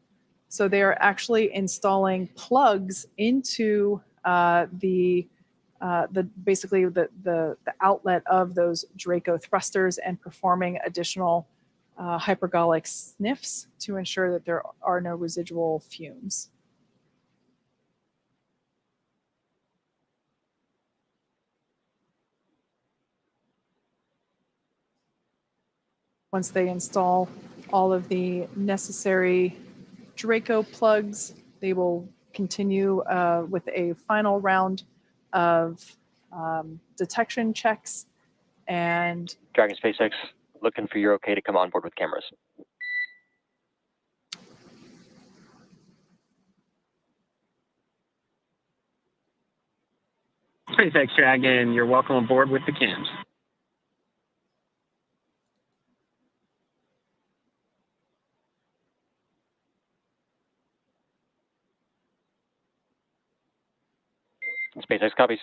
Speaker 1: So they are actually installing plugs into basically the outlet of those Draco thrusters and performing additional hypergolic sniffs to ensure that there are no residual fumes. Once they install all of the necessary Draco plugs, they will continue with a final round of detection checks. And
Speaker 3: Dragon SpaceX, looking for your okay to come on board with cameras.
Speaker 4: SpaceX Dragon, you're welcome aboard with the cams.
Speaker 3: SpaceX copies.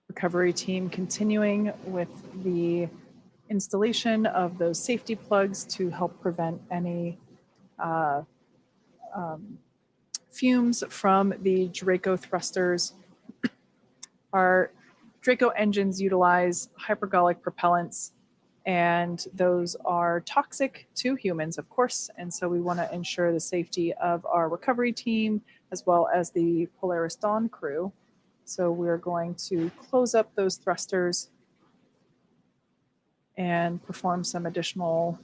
Speaker 1: Recovery team continuing with the installation of those safety plugs to help prevent any fumes from the Draco thrusters. Our Draco engines utilize hypergolic propellants, and those are toxic to humans, of course. And so we want to ensure the safety of our recovery team as well as the Polaris Dawn crew. So we're going to close up those thrusters and perform some additional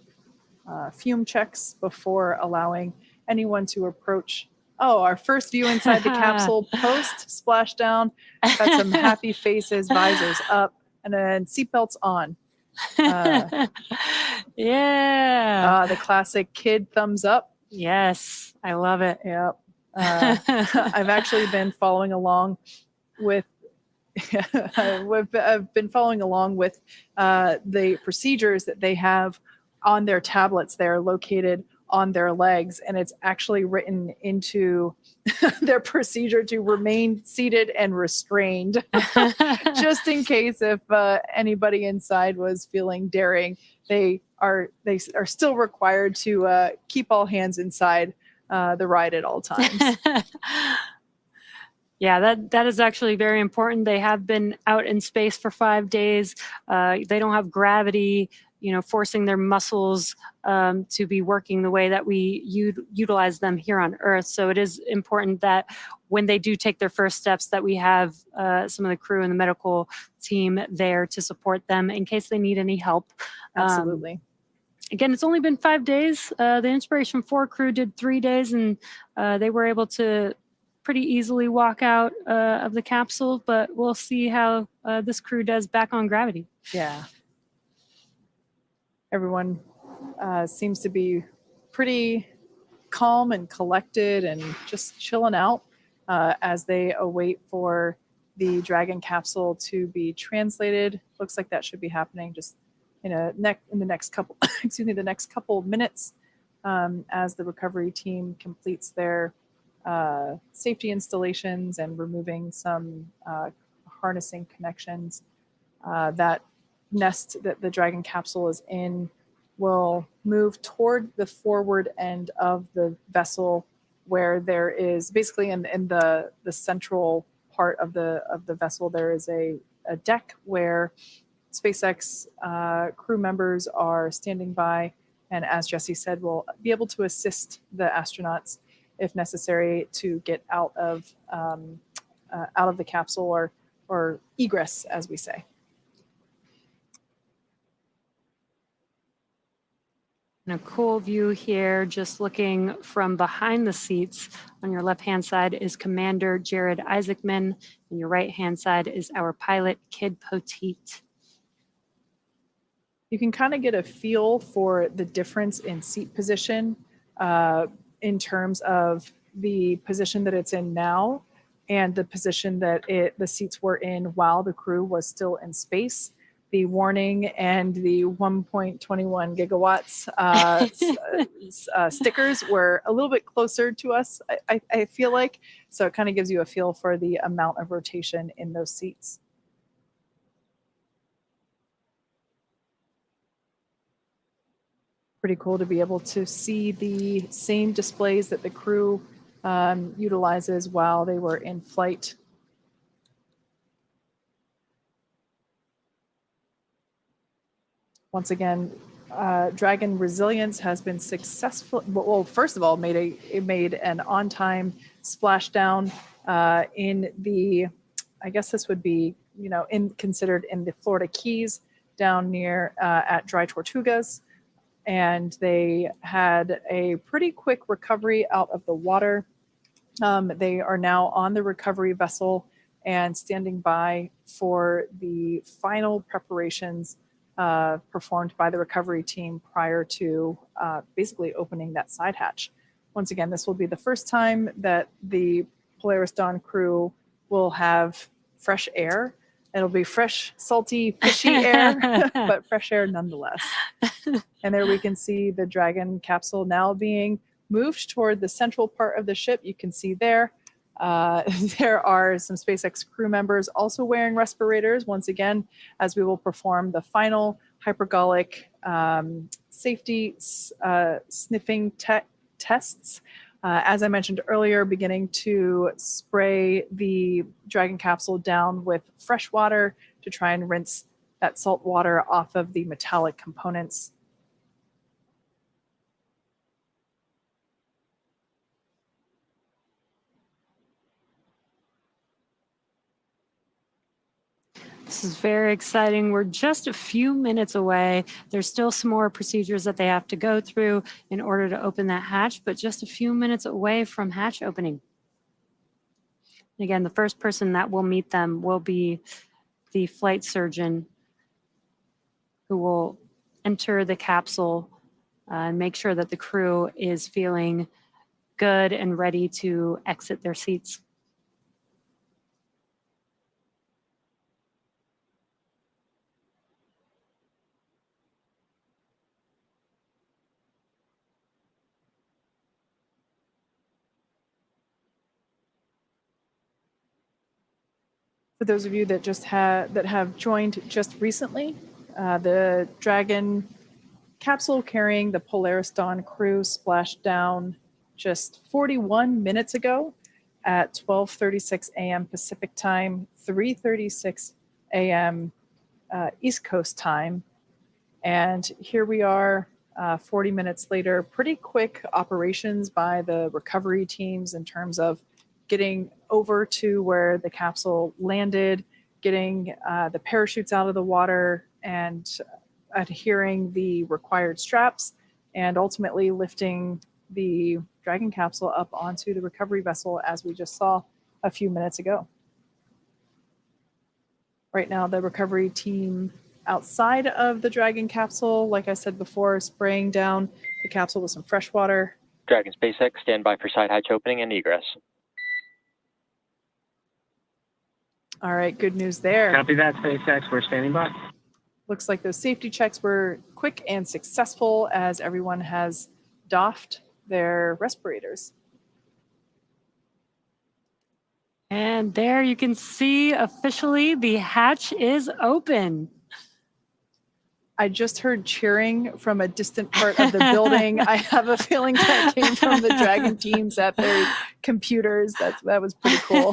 Speaker 1: fume checks before allowing anyone to approach Oh, our first view inside the capsule post splashdown. Got some happy faces, visors up, and then seatbelts on.
Speaker 2: Yeah.
Speaker 1: The classic kid thumbs up.
Speaker 2: Yes, I love it.
Speaker 1: Yep. I've actually been following along with I've been following along with the procedures that they have on their tablets. They're located on their legs, and it's actually written into their procedure to remain seated and restrained, just in case if anybody inside was feeling daring. They are still required to keep all hands inside the ride at all times.
Speaker 2: Yeah, that is actually very important. They have been out in space for 5 days. They don't have gravity, forcing their muscles to be working the way that we utilize them here on Earth. So it is important that when they do take their first steps, that we have some of the crew and the medical team there to support them in case they need any help.
Speaker 1: Absolutely.
Speaker 2: Again, it's only been 5 days. The Inspiration 4 crew did 3 days, and they were able to pretty easily walk out of the capsule, but we'll see how this crew does back on gravity.
Speaker 1: Yeah. Everyone seems to be pretty calm and collected and just chilling out as they await for the Dragon capsule to be translated. Looks like that should be happening just in the next couple the next couple of minutes as the recovery team completes their safety installations and removing some harnessing connections. That nest that the Dragon capsule is in will move toward the forward end of the vessel, where there is basically in the central part of the vessel, there is a deck where SpaceX crew members are standing by, and as Jesse said, will be able to assist the astronauts if necessary to get out of the capsule or egress, as we say.
Speaker 2: And a cool view here, just looking from behind the seats. On your left-hand side is Commander Jared Isaacman, and your right-hand side is our pilot, Kid Poteet.
Speaker 1: You can kind of get a feel for the difference in seat position in terms of the position that it's in now and the position that the seats were in while the crew was still in space. The warning and the 1.21 gigawatts stickers were a little bit closer to us, I feel like. So it kind of gives you a feel for the amount of rotation in those seats. Pretty cool to be able to see the same displays that the crew utilizes while they were in flight. Once again, Dragon resilience has been successful. Well, first of all, it made an on-time splashdown in the, I guess this would be, considered in the Florida Keys down near at Dry Tortugas. And they had a pretty quick recovery out of the water. They are now on the recovery vessel and standing by for the final preparations performed by the recovery team prior to basically opening that side hatch. Once again, this will be the first time that the Polaris Dawn crew will have fresh air. It'll be fresh, salty, fishy air, but fresh air nonetheless. And there we can see the Dragon capsule now being moved toward the central part of the ship. You can see there. There are some SpaceX crew members also wearing respirators, once again, as we will perform the final hypergolic safety sniffing tests. As I mentioned earlier, beginning to spray the Dragon capsule down with fresh water to try and rinse that salt water off of the metallic components.
Speaker 2: This is very exciting. We're just a few minutes away. There's still some more procedures that they have to go through in order to open that hatch, but just a few minutes away from hatch opening. Again, the first person that will meet them will be the flight surgeon, who will enter the capsule and make sure that the crew is feeling good and ready to exit their seats.
Speaker 1: For those of you that have joined just recently, the Dragon capsule carrying the Polaris Dawn crew splashed down just 41 minutes ago at 12:36 a.m. Pacific time, 3:36 a.m. East Coast time. And here we are 40 minutes later. Pretty quick operations by the recovery teams in terms of getting over to where the capsule landed, getting the parachutes out of the water, and adhering the required straps, and ultimately lifting the Dragon capsule up onto the recovery vessel, as we just saw a few minutes ago. Right now, the recovery team outside of the Dragon capsule, like I said before, spraying down the capsule with some fresh water.
Speaker 3: Dragon SpaceX, stand by for side hatch opening and egress.
Speaker 1: All right, good news there.
Speaker 4: Copy that, SpaceX. We're standing by.
Speaker 1: Looks like those safety checks were quick and successful, as everyone has doffed their respirators.
Speaker 2: And there you can see officially the hatch is open.
Speaker 1: I just heard cheering from a distant part of the building. I have a feeling that came from the Dragon teams at their computers. That was pretty cool.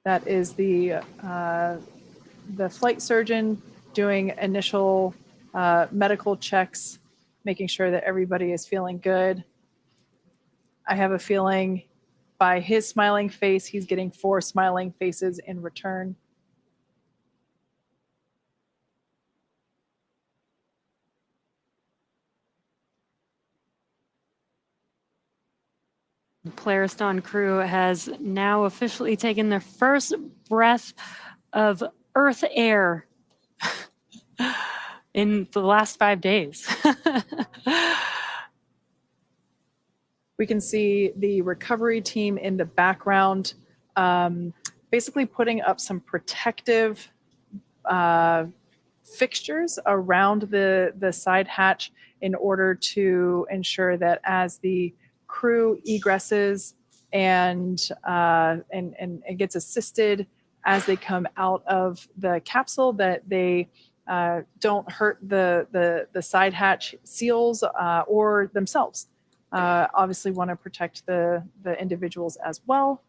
Speaker 1: That is the flight surgeon doing initial medical checks, making sure that everybody is feeling good. I have a feeling by his smiling face, he's getting 4 smiling faces in return.
Speaker 2: The Polaris Dawn crew has now officially taken their first breath of Earth air in the last 5 days.
Speaker 1: We can see the recovery team in the background, basically putting up some protective fixtures around the side hatch in order to ensure that as the crew egresses and gets assisted as they come out of the capsule, that they don't hurt the side hatch seals or themselves. Obviously want to protect the individuals as well.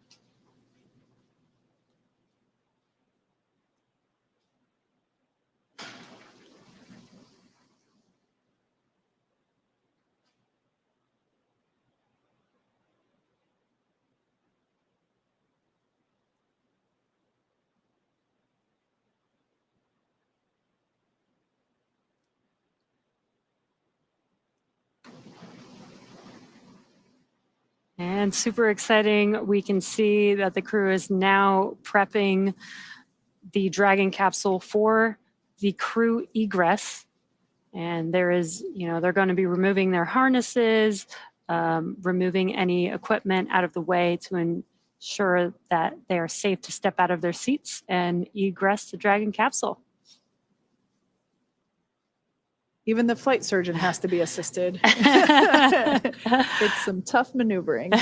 Speaker 2: And super exciting, we can see that the crew is now prepping the Dragon capsule for the crew egress. And there is, they're going to be removing their harnesses, removing any equipment out of the way to ensure that they are safe to step out of their seats and egress the Dragon capsule.
Speaker 1: Even the flight surgeon has to be assisted. It's some tough maneuvering.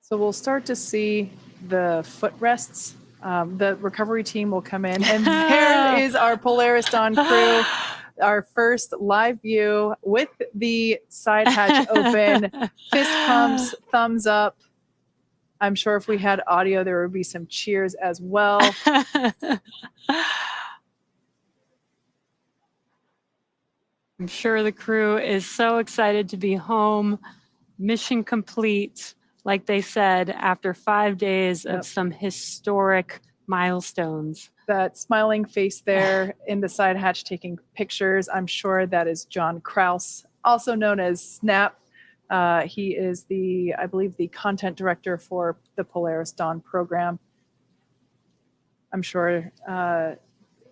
Speaker 1: So we'll start to see the footrests. The recovery team will come in, and there is our Polaris Dawn crew. Our first live view with the side hatch open, fist pumps, thumbs up. I'm sure if we had audio, there would be some cheers as well.
Speaker 2: I'm sure the crew is so excited to be home, mission complete, like they said, after 5 days of some historic milestones.
Speaker 1: That smiling face there in the side hatch taking pictures, I'm sure that is John Kraus, also known as Snap. He is I believe, the content director for the Polaris Dawn program. I'm sure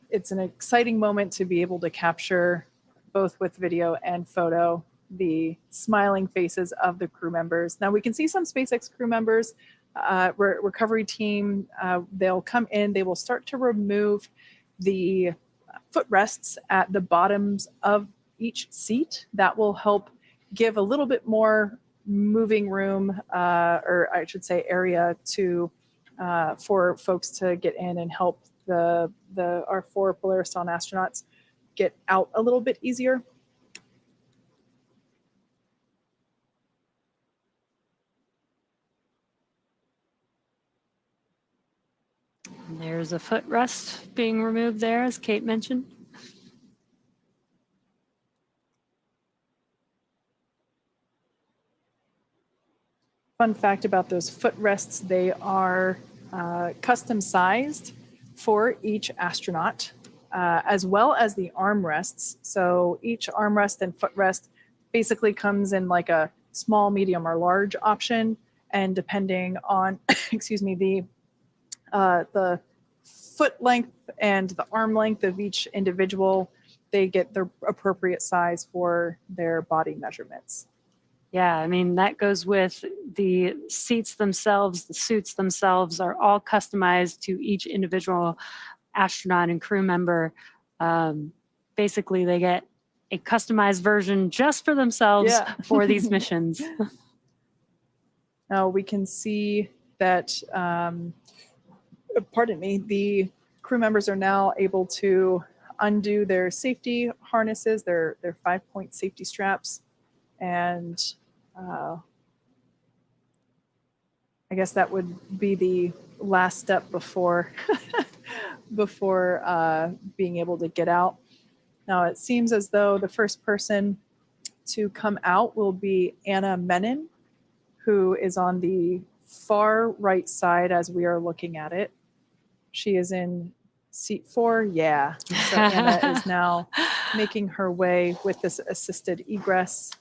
Speaker 1: it's an exciting moment to be able to capture, both with video and photo, the smiling faces of the crew members. Now we can see some SpaceX crew members, recovery team, they'll come in, they will start to remove the footrests at the bottoms of each seat. That will help give a little bit more moving room, or I should say area to for folks to get in and help our 4 Polaris Dawn astronauts get out a little bit easier.
Speaker 2: And there's a footrest being removed there, as Kate mentioned.
Speaker 1: Fun fact about those footrests, they are custom sized for each astronaut, as well as the armrests. So each armrest and footrest basically comes in like a small, medium, or large option. And depending on, excuse me, the foot length and the arm length of each individual, they get the appropriate size for their body measurements.
Speaker 2: Yeah, I mean, that goes with the seats themselves, the suits themselves are all customized to each individual astronaut and crew member. Basically, they get a customized version just for themselves for these missions.
Speaker 1: Now we can see that, pardon me, the crew members are now able to undo their safety harnesses, their 5-point safety straps, and I guess that would be the last step before being able to get out. Now it seems as though the first person to come out will be Anna Menon, who is on the far right side as we are looking at it. She is in seat 4. Yeah. So Anna is now making her way with this assisted egress.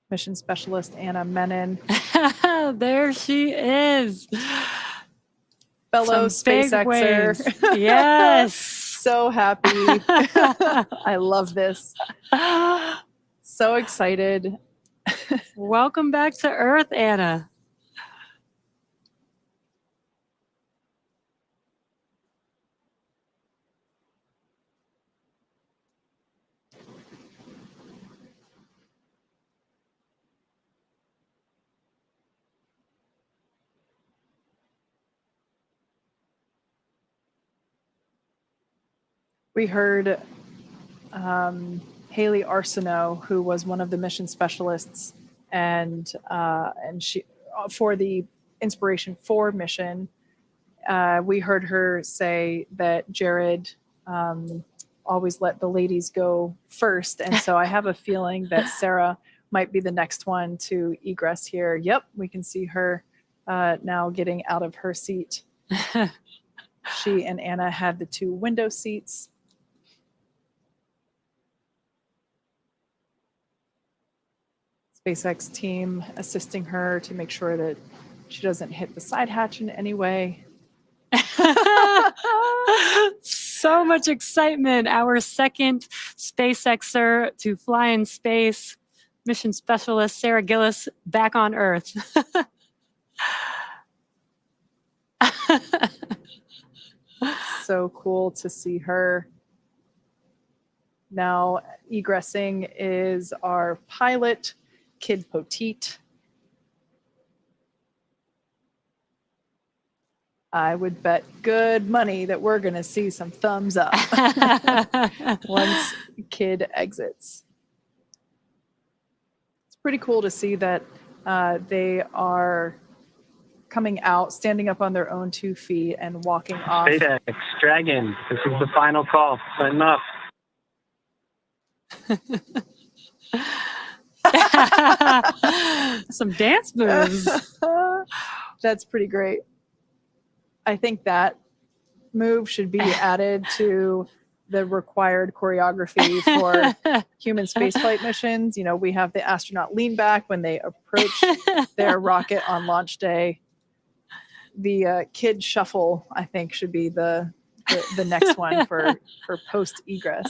Speaker 1: Mission specialist Anna Menon.
Speaker 2: There she is.
Speaker 1: Fellow SpaceXer.
Speaker 2: Yes.
Speaker 1: So happy. I love this. So excited.
Speaker 2: Welcome back to Earth, Anna.
Speaker 1: We heard Haley Arsenault, who was one of the mission specialists, and she for the Inspiration 4 mission. We heard her say that Jared always let the ladies go first, and so I have a feeling that Sarah might be the next one to egress here. Yep, we can see her now getting out of her seat. She and Anna had the 2 window seats. SpaceX team assisting her to make sure that she doesn't hit the side hatch in any way.
Speaker 2: So much excitement. Our second SpaceXer to fly in space, mission specialist Sarah Gillis, back on Earth.
Speaker 1: So cool to see her. Now egressing is our pilot, Kid Poteet. I would bet good money that we're going to see some thumbs up once Kid exits. It's pretty cool to see that they are coming out, standing up on their own 2 feet and walking off.
Speaker 4: SpaceX Dragon, this is the final call. Sign off.
Speaker 2: Some dance moves.
Speaker 1: That's pretty great. I think that move should be added to the required choreography for human spaceflight missions. You know, we have the astronaut lean back when they approach their rocket on launch day. The kid shuffle, I think, should be the next one for post egress.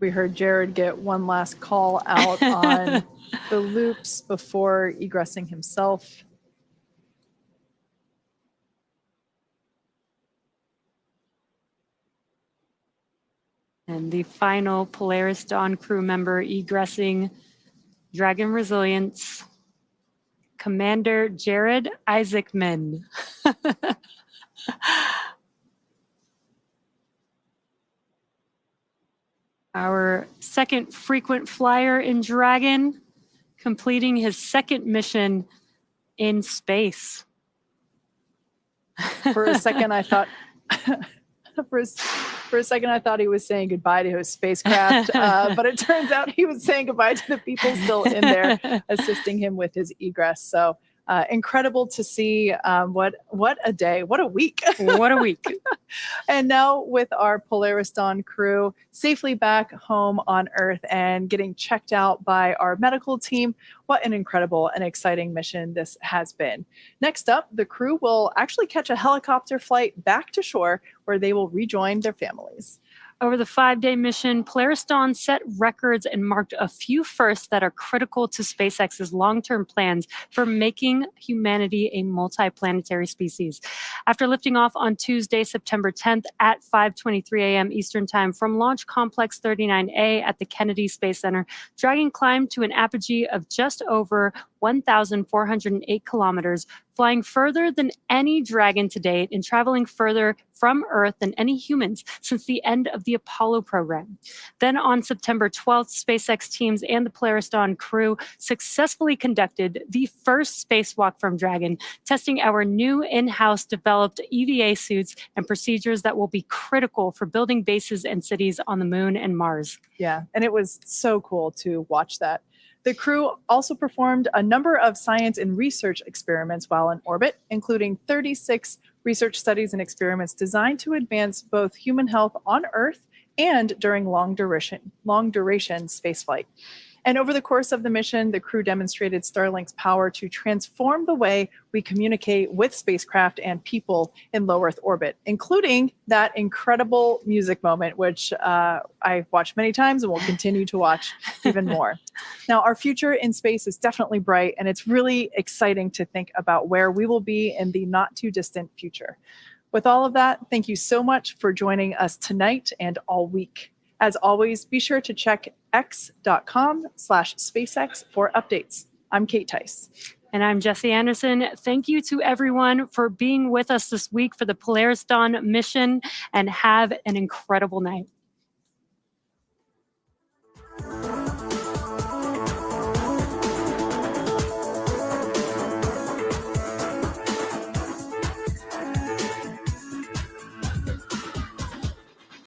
Speaker 1: We heard Jared get one last call out on the loops before egressing himself.
Speaker 2: And the final Polaris Dawn crew member egressing Dragon Resilience, Commander Jared Isaacman. Our second frequent flyer in Dragon, completing his second mission in space.
Speaker 1: For a second, I thought for a second I thought he was saying goodbye to his spacecraft, but it turns out he was saying goodbye to the people still in there assisting him with his egress. So incredible to see. What a day, what a week.
Speaker 2: What a week.
Speaker 1: And now with our Polaris Dawn crew safely back home on Earth and getting checked out by our medical team, what an incredible and exciting mission this has been. Next up, the crew will actually catch a helicopter flight back to shore where they will rejoin their families.
Speaker 2: Over the 5-day mission, Polaris Dawn set records and marked a few firsts that are critical to SpaceX's long-term plans for making humanity a multiplanetary species. After lifting off on Tuesday, September 10th at 5:23 a.m. Eastern Time from Launch Complex 39A at the Kennedy Space Center, Dragon climbed to an apogee of just over 1,408 kilometers, flying further than any Dragon to date and traveling further from Earth than any humans since the end of the Apollo program. Then on September 12th, SpaceX teams and the Polaris Dawn crew successfully conducted the first spacewalk from Dragon, testing our new in-house developed EVA suits and procedures that will be critical for building bases and cities on the Moon and Mars.
Speaker 1: Yeah, and it was so cool to watch that. The crew also performed a number of science and research experiments while in orbit, including 36 research studies and experiments designed to advance both human health on Earth and during long duration spaceflight. And over the course of the mission, the crew demonstrated Starlink's power to transform the way we communicate with spacecraft and people in low Earth orbit, including that incredible music moment, which I've watched many times and will continue to watch even more. Now, our future in space is definitely bright, and it's really exciting to think about where we will be in the not too distant future. With all of that, thank you so much for joining us tonight and all week. As always, be sure to check x.com/SpaceX for updates. I'm Kate Tice.
Speaker 2: And I'm Jesse Anderson. Thank you to everyone for being with us this week for the Polaris Dawn mission, and have an incredible night.